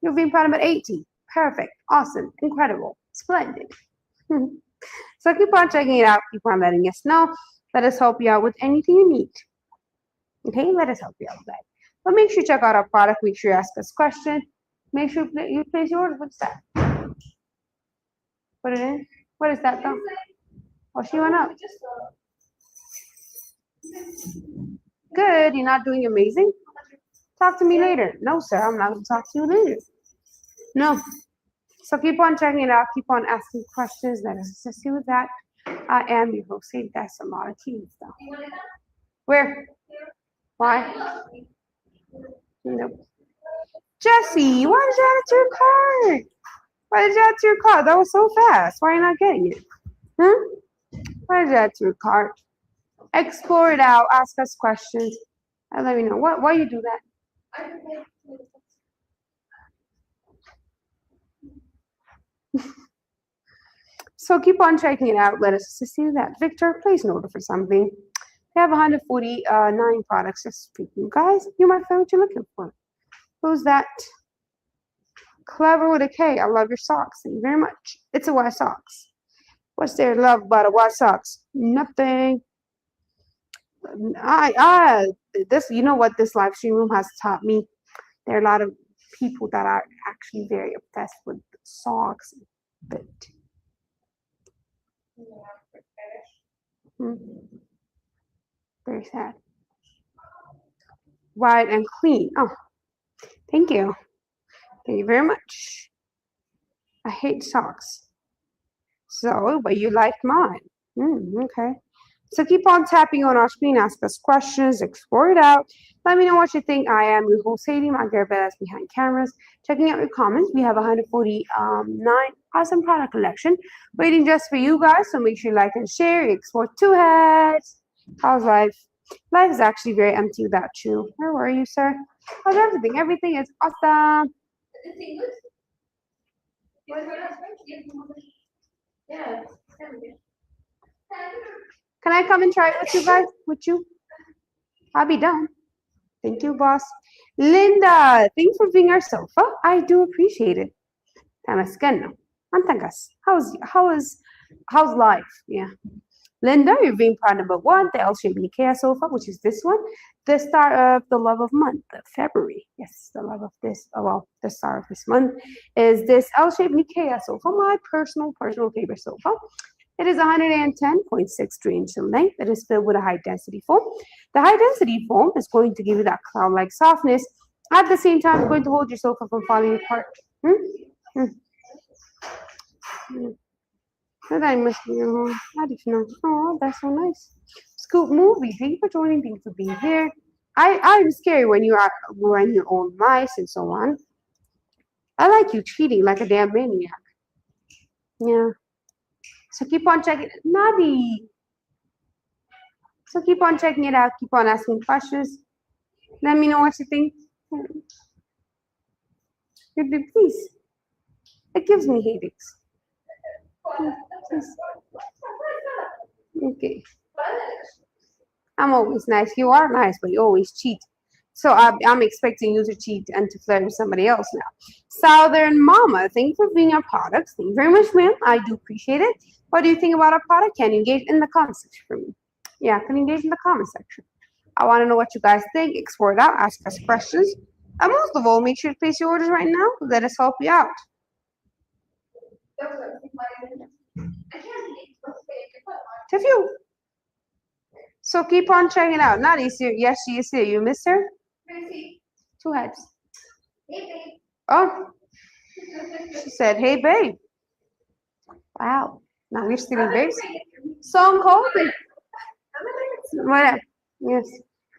you're being proud of 18. Perfect. Awesome. Incredible. Splendid. So keep on checking it out. Keep on letting us know. Let us help you out with anything you need. Okay, let us help you out with that. But make sure you check out our product. Make sure you ask us questions. Make sure you place your order. What's that? Put it in. What is that though? Oh, she went up. Good. You're not doing amazing? Talk to me later. No, sir. I'm not going to talk to you later. No. So keep on checking it out. Keep on asking questions. Let us assist you with that. I am your host. That's a lot of teams though. Where? Why? Nope. Jesse, why did you add it to your cart? Why did you add it to your cart? That was so fast. Why are you not getting it? Why did you add it to your cart? Explore it out. Ask us questions. Let me know. Why you do that? So keep on checking it out. Let us assist you that. Victor, please note for something. We have 149 products just for you guys. You might find what you're looking for. Who's that? Clever with a K. I love your socks. Thank you very much. It's a white socks. What's there love about a white socks? Nothing. This, you know what this live stream room has taught me? There are a lot of people that are actually very obsessed with socks. But very sad. White and clean. Oh, thank you. Thank you very much. I hate socks. So, but you like mine. Okay. So keep on tapping on our screen, ask us questions, explore it out. Let me know what you think. I am your host, Sadie, my girl badass behind cameras. Checking out your comments. We have 149 awesome product collection waiting just for you guys. So make sure you like and share. Explore two heads. How's life? Life is actually very empty without you. Where were you, sir? How's everything? Everything is awesome. Can I come and try it with you guys? With you? I'll be done. Thank you, boss. Linda, thanks for being our sofa. I do appreciate it. How's life? Yeah. Linda, you're being part number 1, the L-shaped Nikea sofa, which is this one. The start of the love of month, February. Yes, the love of this, the start of this month is this L-shaped Nikea sofa, my personal favorite sofa. It is 110.63 inch in length. It is filled with a high-density foam. The high-density foam is going to give you that cloud-like softness. At the same time, it's going to hold your sofa from falling apart. That I must be home. How did you know? Oh, that's so nice. Scoop Movie, thank you for joining. Thank you for being here. I'm scary when you are wearing your own mice and so on. I like you cheating like a damn maniac. Yeah. So keep on checking. Nadi. So keep on checking it out. Keep on asking questions. Let me know what you think. Please. It gives me headaches. Okay. I'm always nice. You are nice, but you always cheat. So I'm expecting you to cheat and to flirt with somebody else now. Southern Mama, thank you for being our products. Thank you very much, ma'am. I do appreciate it. What do you think about our product? Can you engage in the comment section for me? Yeah, can you engage in the comment section? I want to know what you guys think. Explore it out. Ask us questions. And most of all, make sure to place your orders right now. Let us help you out. To few. So keep on checking it out. Nadi's here. Yes, she is here. You missed her? Two heads. Hey, babe. Oh. She said, hey, babe. Wow. Now we're stealing babes. Song call. Whatever. Yes.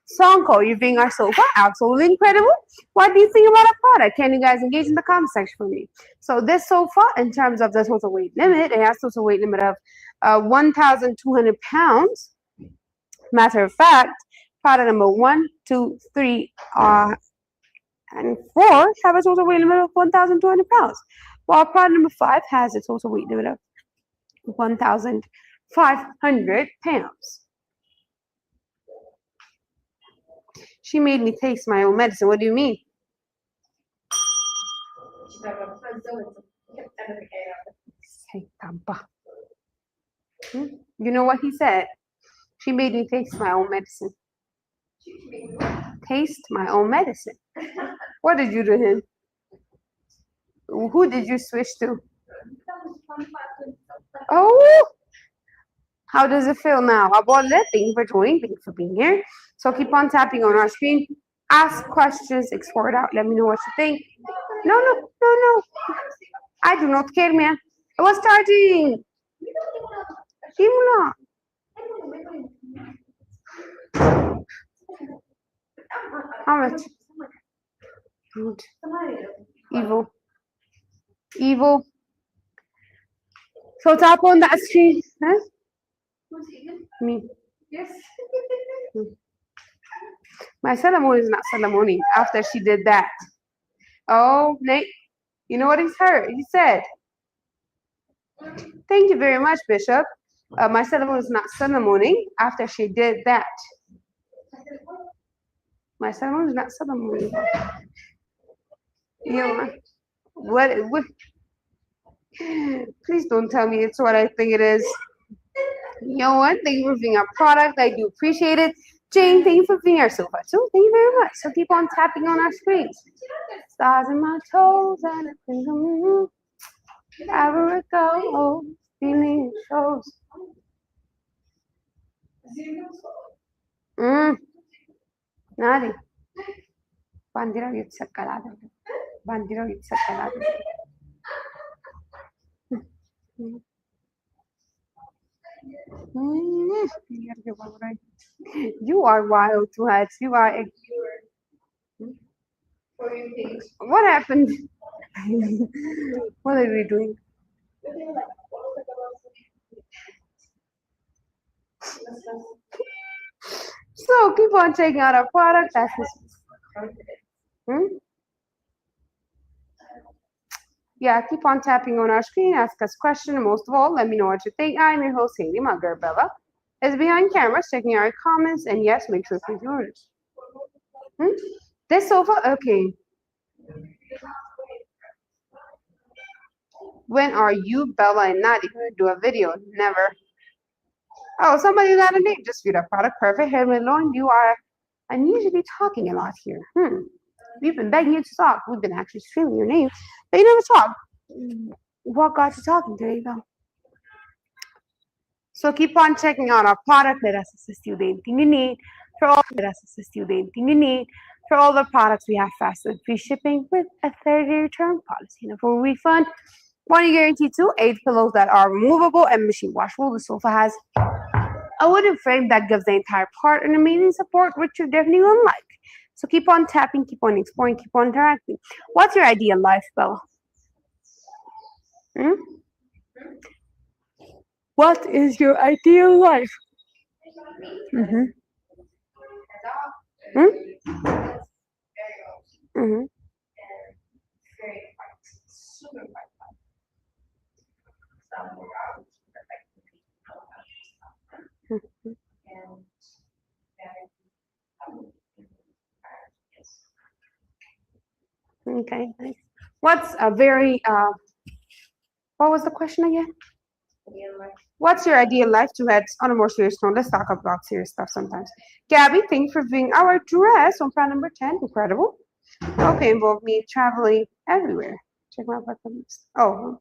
Song call. You're being our sofa. Absolutely incredible. What do you think about our product? Can you guys engage in the comment section for me? So this sofa, in terms of the total weight limit, it has a total weight limit of 1,200 pounds. Matter of fact, product number 1, 2, 3, and 4 have a total weight limit of 1,200 pounds, while product number 5 has a total weight limit of 1,500 pounds. She made me taste my own medicine. What do you mean? You know what he said? She made me taste my own medicine. Taste my own medicine. What did you do to him? Who did you switch to? Oh, how does it feel now? About that, thank you for joining. Thank you for being here. So keep on tapping on our screen. Ask questions, explore it out. Let me know what you think. No. I do not care, man. I was charging. How much? Good. Evil. So tap on that screen. Huh? Me. Yes. My Salamone is not Salamone after she did that. Oh, Nate, you know what he said? Thank you very much, Bishop. My Salamone is not Salamone after she did that. My Salamone is not Salamone. You know, what? Please don't tell me it's what I think it is. You know what? Thank you for being our product. I do appreciate it. Jane, thank you for being our sofa too. Thank you very much. So keep on tapping on our screens. Stars in my toes and I think I'm you. Wherever it goes, feeling shows. Nadi. Bandira yutsakalada. Bandira yutsakalada. You are wild, Twats. You are. What happened? What are we doing? So keep on checking out our product. That's Yeah, keep on tapping on our screen, ask us questions, and most of all, let me know what you think. I'm your host, Haley. My girl Bella is behind cameras checking our comments, and yes, make sure to leave yours. This sofa, okay. When are you, Bella, and Nadi going to do a video? Never. Oh, somebody got a name. Just viewed our product. Perfect. Hey, Malone, you are unusually talking a lot here. We've been begging you to talk. We've been actually screaming your name, but you never talk. What got you talking? There you go. So keep on checking out our product. Let us assist you with anything you need. For all the products, we have fast and free shipping with a 30-day return policy and a full refund. 1 year guarantee too. 8 pillows that are removable and machine washable. The sofa has a wooden frame that gives the entire part an amazing support, which you definitely will like. So keep on tapping, keep on exploring, keep on interacting. What's your ideal life, Bella? What is your ideal life? Okay, nice. What's a very what was the question again? What's your ideal life? To head on a more serious note, let's talk about serious stuff sometimes. Gabby, thanks for being our dress on plan number 10. Incredible. Okay, involved me traveling everywhere. Check my bucket list. Oh,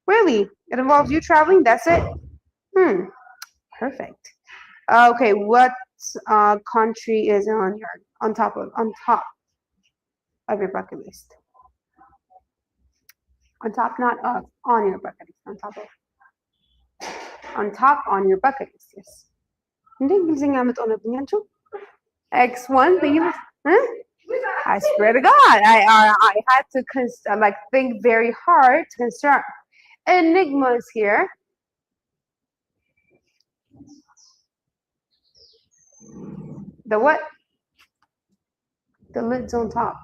really? It involves you traveling? That's it? Perfect. Okay, what country is on top of your bucket list? On top, not of, on your bucket list. On top of. On top, on your bucket list, yes. X1, I swear to God, I had to think very hard to construct enigmas here. The what? The lid's on top.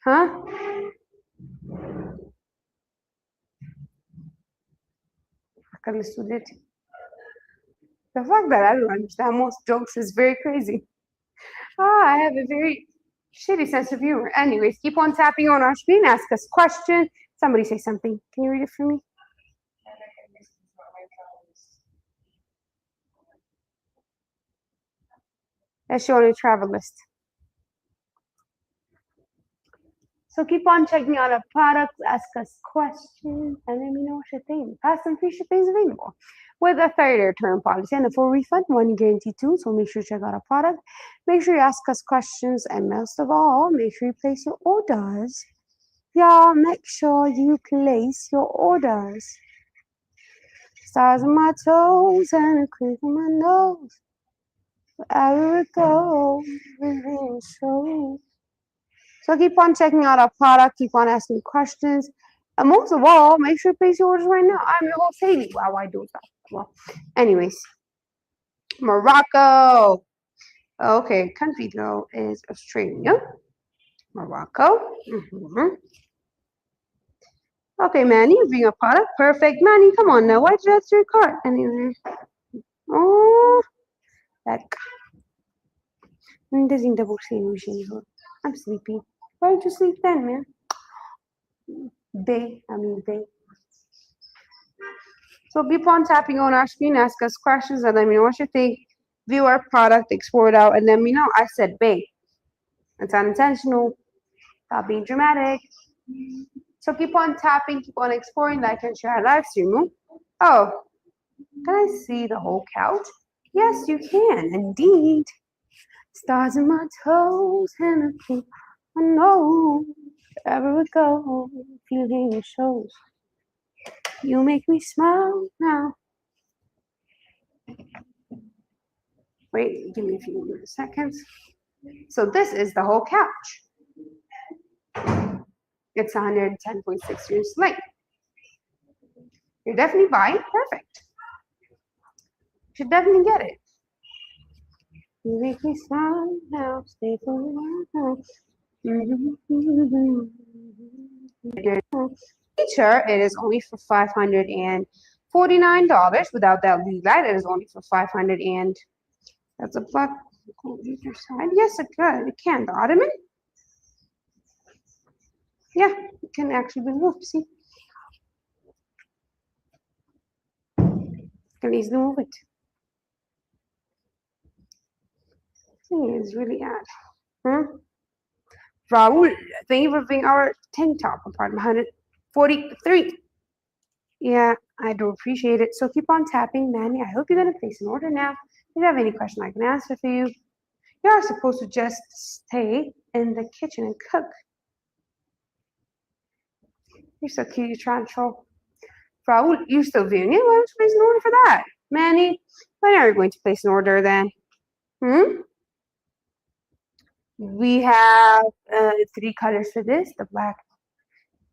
Huh? The fact that I don't understand most jokes is very crazy. I have a very shitty sense of humor. Anyways, keep on tapping on our screen. Ask us questions. Somebody say something. Can you read it for me? Let's show you a travel list. So keep on checking out our products, ask us questions, and let me know what you think. Fast and free shipping is available with a 30-day return policy and a full refund, 1 year guarantee too. So make sure you check out our product. Make sure you ask us questions, and most of all, make sure you place your orders. Y'all, make sure you place your orders. Stars on my toes and a creep on my nose. Wherever it goes, everything shows. So keep on checking out our product, keep on asking questions, and most of all, make sure you place your orders right now. I'm your host, Haley. Wow, I do that. Well, anyways, Morocco. Okay, country though is Australia, Morocco. Okay, Manny, you bring a product. Perfect. Manny, come on now. Why did you add to your cart? Anyway. Oh, that. I'm sleepy. Why did you sleep then, man? They. So keep on tapping on our screen, ask us questions, and let me know what you think. View our product, explore it out, and let me know. I said bae. It's unintentional. Stop being dramatic. So keep on tapping, keep on exploring, like and share our live stream. Oh, can I see the whole couch? Yes, you can, indeed. Stars in my toes, and I know wherever we go, feeling your shows. You make me smile now. Wait, give me a few more seconds. So this is the whole couch. It's 110.6 years late. You're definitely buying. Perfect. You should definitely get it. You make me smile now. Stay for a while. Feature, it is only for $549. Without that lead light, it is only for $500 and that's a black computer side. Yes, it could. It can. The ottoman. Yeah, it can actually be moved. See, you can easily move it. Thing is really odd. Raul, thank you for being our tank top apartment 143. Yeah, I do appreciate it. So keep on tapping, Manny. I hope you're gonna place an order now. If you have any question, I can answer for you. You are supposed to just stay in the kitchen and cook. You're so cute. You're trying to troll. Raul, you still viewing it? Why don't you place an order for that? Manny, when are you going to place an order then? We have 3 colors for this. The black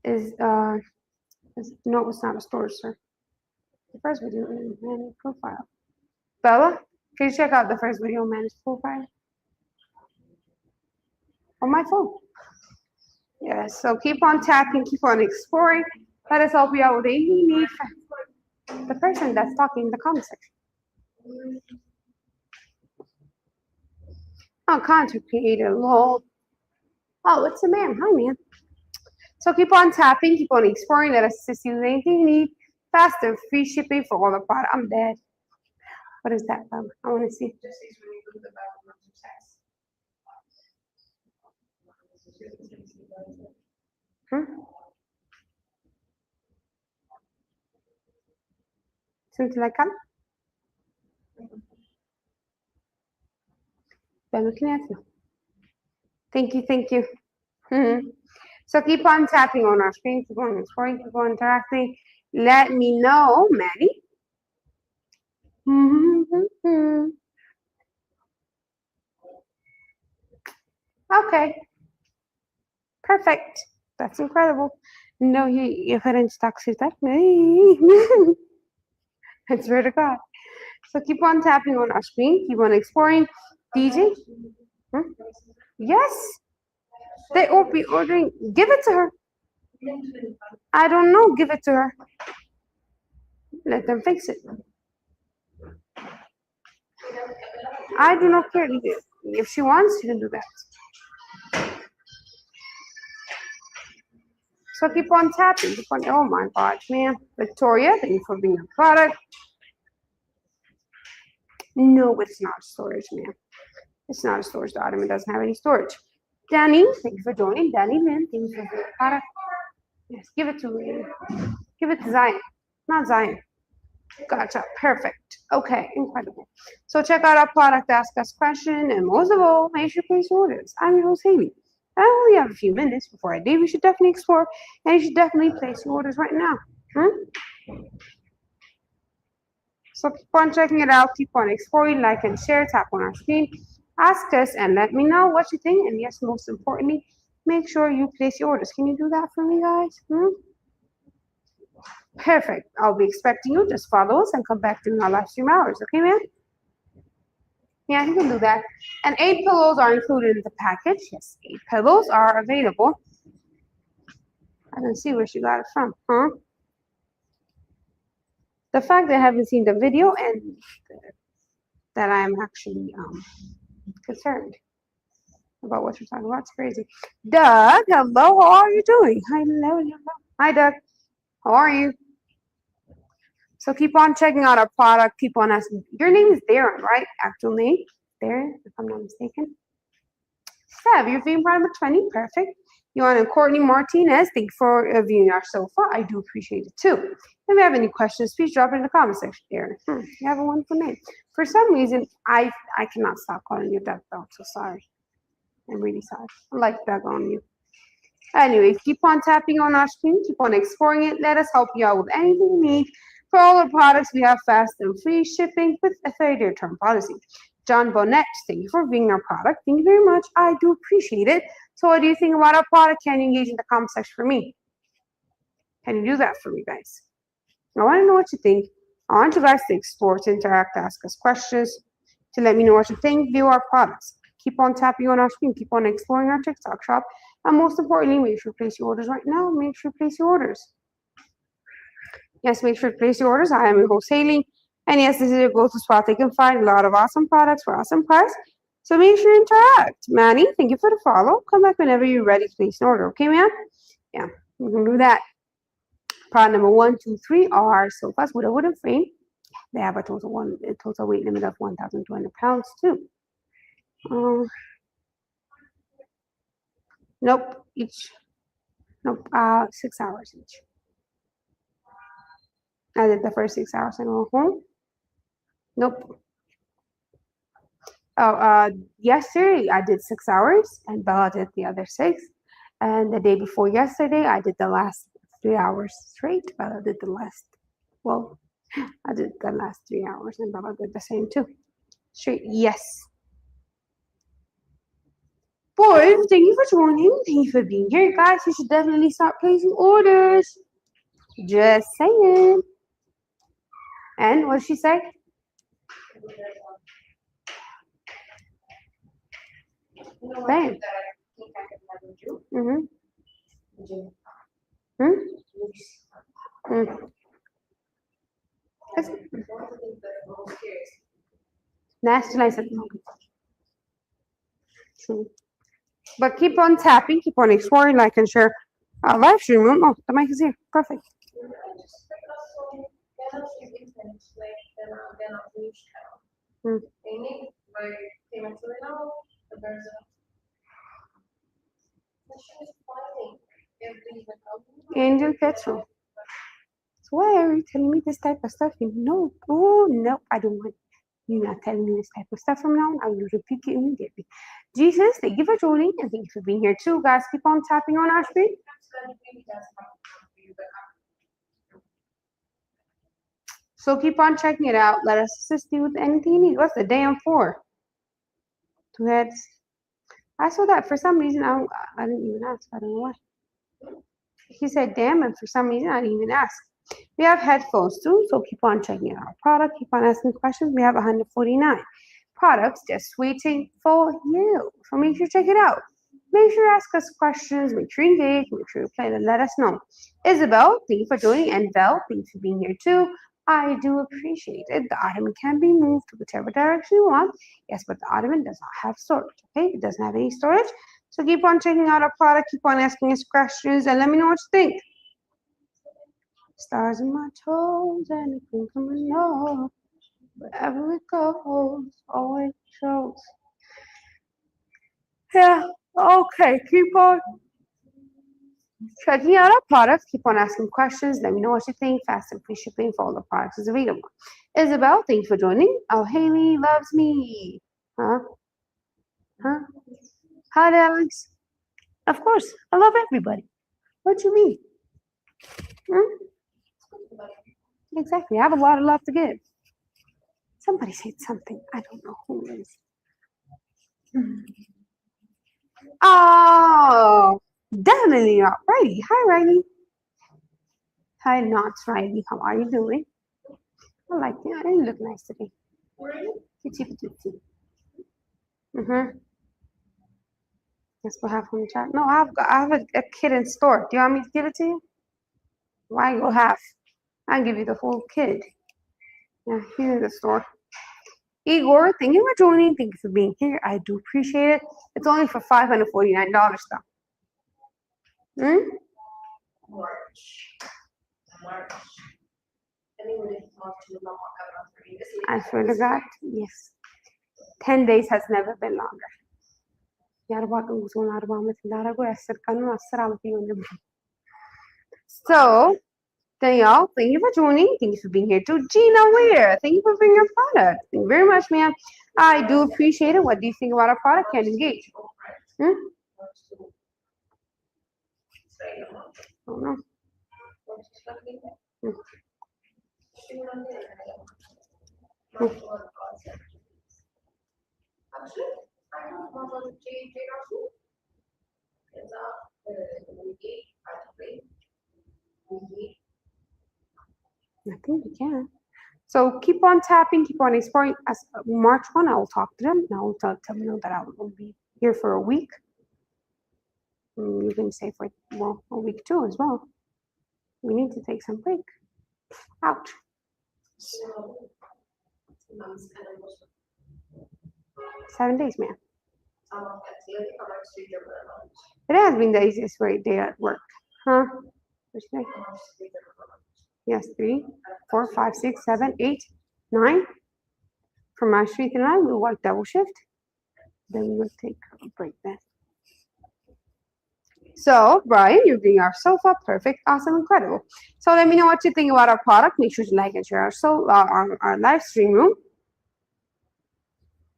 is no, it's not a storage, sir. The first video in Manny's profile. Bella, can you check out the first video on Manny's profile? On my phone. Yeah, so keep on tapping, keep on exploring. Let us help you out with any need for the person that's talking in the comment section. Oh, content creator, lol. Oh, it's a man. Hi, man. So keep on tapping, keep on exploring. Let us assist you with anything you need. Fast and free shipping for all the product. I'm dead. What is that, Bella? I want to see. Something like that? Thank you, thank you. So keep on tapping on our screen, keep on exploring, keep on interacting. Let me know, Maddie. Okay. Perfect. That's incredible. No, you couldn't stock that. I swear to God. So keep on tapping on our screen, keep on exploring. DJ? Yes. They will be ordering. Give it to her. I don't know. Give it to her. Let them fix it. I do not care. If she wants, she can do that. So keep on tapping. Keep on. Oh my God, man. Victoria, thank you for being a product. No, it's not storage, man. It's not a storage. The ottoman doesn't have any storage. Danny, thank you for joining. Danny, man, thank you for being a product. Yes, give it to me. Give it to Zion. Not Zion. Gotcha. Perfect. Okay, incredible. So check out our product, ask us questions, and most of all, make sure you place orders. I'm your host, Haley. I only have a few minutes before I leave. You should definitely explore, and you should definitely place your orders right now. So keep on checking it out. Keep on exploring, like and share. Tap on our screen. Ask us and let me know what you think. And yes, most importantly, make sure you place your orders. Can you do that for me, guys? Perfect. I'll be expecting you. Just follow us and come back during our live stream hours. Okay, man? Yeah, you can do that. And 8 pillows are included in the package. Yes, 8 pillows are available. I don't see where she got it from, huh? The fact that I haven't seen the video and that I'm actually concerned about what you're talking about. It's crazy. Doug, hello, how are you doing? Hello. Hi, Doug. How are you? So keep on checking out our product. Keep on asking. Your name is Darren, right? Actual name? Darren, if I'm not mistaken. Sev, you're viewing product number 20. Perfect. You want Courtney Martinez. Thank you for viewing our sofa. I do appreciate it too. If you have any questions, please drop it in the comment section, Darren. You have a wonderful name. For some reason, I cannot stop calling you Doug, though. I'm so sorry. I'm really sorry. I like Doug on you. Anyway, keep on tapping on our screen. Keep on exploring it. Let us help you out with anything you need. For all our products, we have fast and free shipping with a 30-day return policy. John Bonnet, thank you for viewing our product. Thank you very much. I do appreciate it. So what do you think about our product? Can you engage in the comment section for me? Can you do that for me, guys? I want to know what you think. I want you guys to explore, to interact, ask us questions, to let me know what you think. View our products. Keep on tapping on our screen. Keep on exploring our TikTok shop. And most importantly, make sure to place your orders right now. Make sure to place your orders. Yes, make sure to place your orders. I am your host, Haley. And yes, this is your go-to spot. You can find a lot of awesome products for awesome price. So make sure you interact. Manny, thank you for the follow. Come back whenever you're ready to place an order. Okay, man? Yeah, you can do that. Product number 1, 2, 3 are sofas with a wooden frame. They have a total weight limit of 1,200 pounds too. Nope, each. Nope, 6 hours each. I did the first 6 hours and went home. Nope. Oh, yesterday I did 6 hours and Bella did the other 6. And the day before yesterday, I did the last 3 hours straight. Bella did the last, well, I did the last 3 hours and Bella did the same too. Straight, yes. Boy, thank you for joining. Thank you for being here, guys. You should definitely start placing orders. Just saying. And what did she say? Same. That's nice at the moment. True. But keep on tapping, keep on exploring, like and share our live stream room. Oh, the mic is here. Perfect. Angel Petrol. So why are you telling me this type of stuff? No, oh no, I don't want you not telling me this type of stuff from now on. I will repeat it immediately. Jesus, thank you for joining and thank you for being here too. Guys, keep on tapping on our screen. So keep on checking it out. Let us assist you with anything you need. What's the damn for? 2 heads. I saw that for some reason. I didn't even ask. I don't know why. He said damn, and for some reason I didn't even ask. We have headphones too, so keep on checking out our product. Keep on asking questions. We have 149 products just waiting for you. So make sure to check it out. Make sure to ask us questions. Make sure you engage. Make sure you play and let us know. Isabel, thank you for joining. And Vel, thank you for being here too. I do appreciate it. The ottoman can be moved to whichever direction you want. Yes, but the ottoman does not have storage. Okay, it doesn't have any storage. So keep on checking out our product. Keep on asking us questions and let me know what you think. Stars in my toes and it can come and know. Wherever it goes, always shows. Yeah, okay, keep on checking out our products. Keep on asking questions. Let me know what you think. Fast and free shipping for all the products is available. Isabel, thank you for joining. Oh, Haley loves me. Huh? Hi, Alex. Of course, I love everybody. What you mean? Exactly. I have a lot of love to give. Somebody said something. I don't know who it is. Oh, definitely not Riley. Hi, Riley. Hi, not Riley. How are you doing? I like you. You look nice today. Kitty. That's what happened in the chat. No, I have a kid in store. Do you want me to give it to you? Why go half? I'll give you the whole kid. Yeah, here's the store. Igor, thank you for joining. Thank you for being here. I do appreciate it. It's only for $549 though. I swear to God, yes. 10 days has never been longer. So, Danielle, thank you for joining. Thank you for being here too. Gina Weir, thank you for bringing your product. Thank you very much, ma'am. I do appreciate it. What do you think about our product? Can engage. I don't know. I think we can. So keep on tapping, keep on exploring. As March 1, I will talk to them. And I will tell them that I will be here for a week. You can stay for a week too as well. We need to take some break. Ouch. 7 days, man. It has been the easiest day at work, huh? Yes, 3, 4, 5, 6, 7, 8, 9. From March 3 to 9, we'll work double shift. Then we will take a break then. So, Brian, you're doing our sofa. Perfect, awesome, incredible. So let me know what you think about our product. Make sure to like and share our live stream room.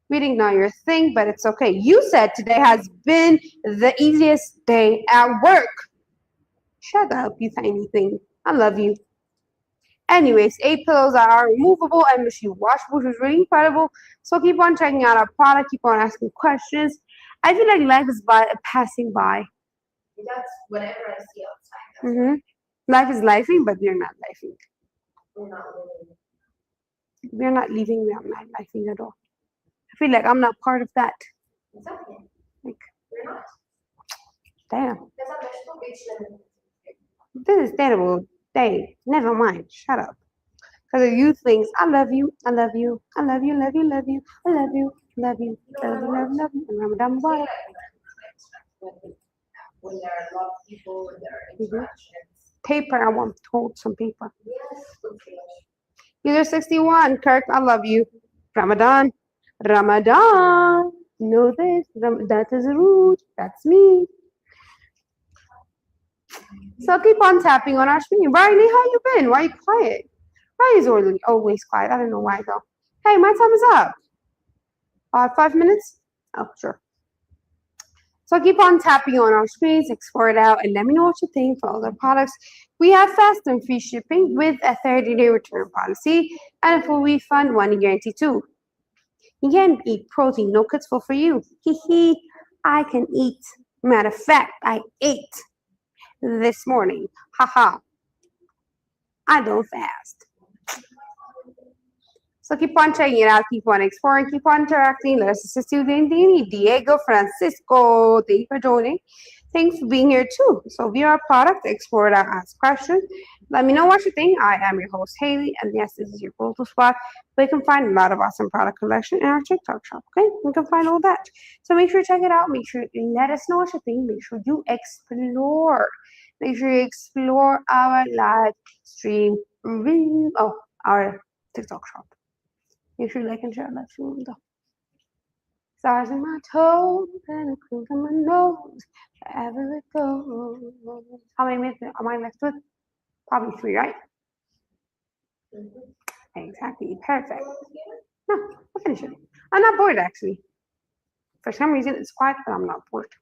Reading not your thing, but it's okay. You said today has been the easiest day at work. Shut up, you tiny thing. I love you. Anyways, 8 pillows are removable and machine washable, which is really incredible. So keep on checking out our product. Keep on asking questions. I feel like life is passing by. That's whatever I see outside. Life is lifing, but we're not lifing. We're not living. We're not leaving. We're not lifing at all. I feel like I'm not part of that. Exactly. Like, we're not. Damn. This is terrible. Hey, never mind. Shut up. Because of you things. I love you. I love you. I love you. Love you. Love you. I love you. Love you. Love you. Love you. Love you. And Ramadan Mubarak. When there are a lot of people, when there are interactions. Paper. I want to hold some paper. User 61. Kirk, I love you. Ramadan. Ramadan. Know this. That is rude. That's me. So keep on tapping on our screen. Riley, how you been? Why are you quiet? Riley's always quiet. I don't know why though. Hey, my time is up. 5 minutes? Oh, sure. So keep on tapping on our screens, explore it out, and let me know what you think for all the products. We have fast and free shipping with a 30-day return policy and a full refund, 1 year guarantee too. You can eat protein, no cuts for you. Hee. I can eat. Matter of fact, I ate this morning. Haha. I don't fast. So keep on checking it out, keep on exploring, keep on interacting. Let us assist you with anything you need. Diego Francisco, thank you for joining. Thanks for being here too. So view our product, explore it out, ask questions. Let me know what you think. I am your host, Haley, and yes, this is your go-to spot. But you can find a lot of awesome product collection in our TikTok shop, okay? You can find all that. So make sure you check it out. Make sure you let us know what you think. Make sure you explore. Make sure you explore our live stream review. Oh, our TikTok shop. Make sure you like and share that stream though. Stars in my toes and a crinkle in my nose. Wherever it goes. How many minutes am I left with? Probably 3, right? Exactly. Perfect. No, I'll finish it. I'm not bored actually. For some reason it's quiet, but I'm not bored.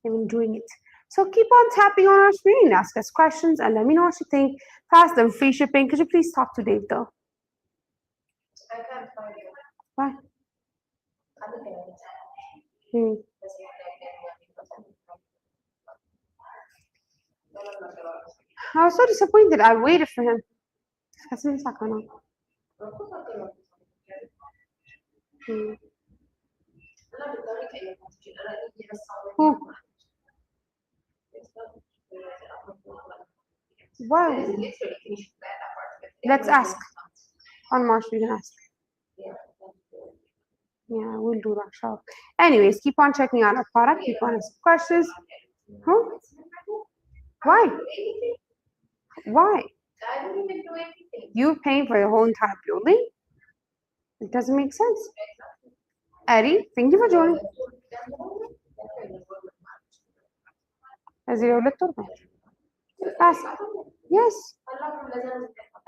I'm enjoying it. So keep on tapping on our screen, ask us questions, and let me know what you think. Fast and free shipping. Could you please talk to Dave though? I can't find you. Why? I'm looking at it. I was so disappointed. I waited for him. Who? Why? Let's ask. On March, we can ask. Yeah, we'll do that. Sure. Anyways, keep on checking out our product. Keep on asking questions. Huh? Why? Why? You're paying for the whole entire building? It doesn't make sense. Eddie, thank you for joining. Ask. Yes.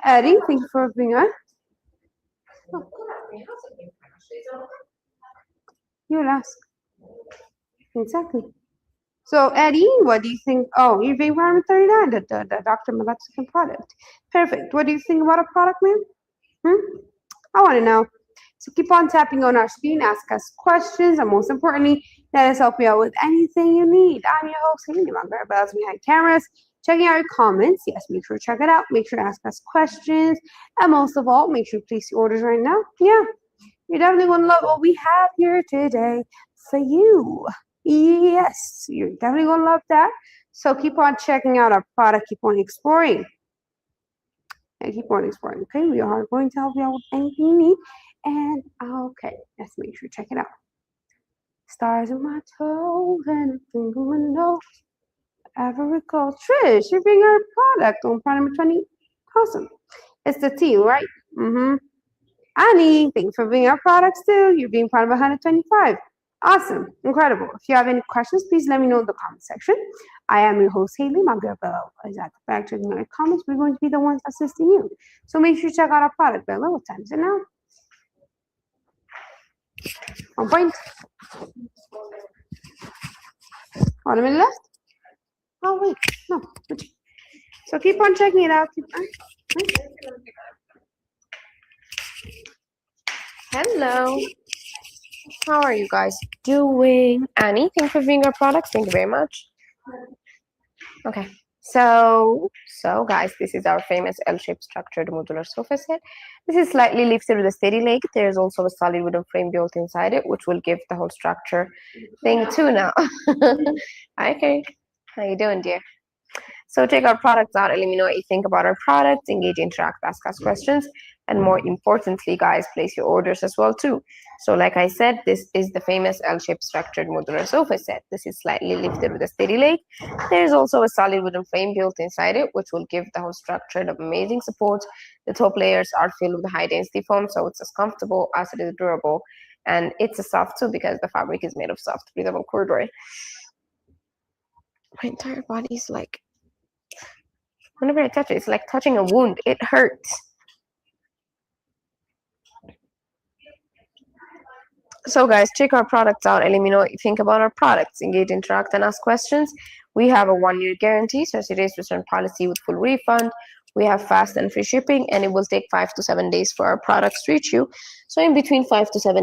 Eddie, thank you for being on. You'll ask. Exactly. So, Eddie, what do you think? Oh, you're paying $139, the Dr. Mexican product. Perfect. What do you think about a product, man? I want to know. So keep on tapping on our screen, ask us questions, and most importantly, let us help you out with anything you need. I'm your host, Haley, my bells behind cameras. Checking out your comments. Yes, make sure to check it out. Make sure to ask us questions. And most of all, make sure to place your orders right now. Yeah, you're definitely going to love what we have here today for you. Yes, you're definitely going to love that. So keep on checking out our product. Keep on exploring. And keep on exploring, okay? We are going to help you out with anything you need. And, okay, let's make sure to check it out. Stars in my toes and a finger in my nose. Whatever it goes. Trish, you're being our product on product number 20. Awesome. It's the T, right? Annie, thanks for being our products too. You're being part of 125. Awesome. Incredible. If you have any questions, please let me know in the comment section. I am your host, Haley. My girl Bella is at the back checking out your comments. We're going to be the ones assisting you. So make sure you check out our product, Bella. What time is it now? On point. 1 minute left? Oh, wait. No. So keep on checking it out. Hello. How are you guys doing? Annie, thanks for being our product. Thank you very much. Okay. So guys, this is our famous L-shaped structured modular sofa set. This is slightly lifted with a steady leg. There's also a solid wooden frame built inside it, which will give the whole structure thing too now. Hi, Kate. How you doing, dear? So check our products out and let me know what you think about our products. Engage, interact, ask us questions. And more importantly, guys, place your orders as well too. So like I said, this is the famous L-shaped structured modular sofa set. This is slightly lifted with a steady leg. There's also a solid wooden frame built inside it, which will give the whole structure an amazing support. The top layers are filled with high density foam, so it's as comfortable as it is durable. And it's a soft too because the fabric is made of soft, breathable corduroy. My entire body is like, whenever I touch it, it's like touching a wound. It hurts. So guys, check our products out and let me know what you think about our products. Engage, interact, and ask questions. We have a 1-year guarantee, 30 days return policy with full refund. We have fast and free shipping, and it will take 5 to 7 days for our products to reach you. So in between 5 to 7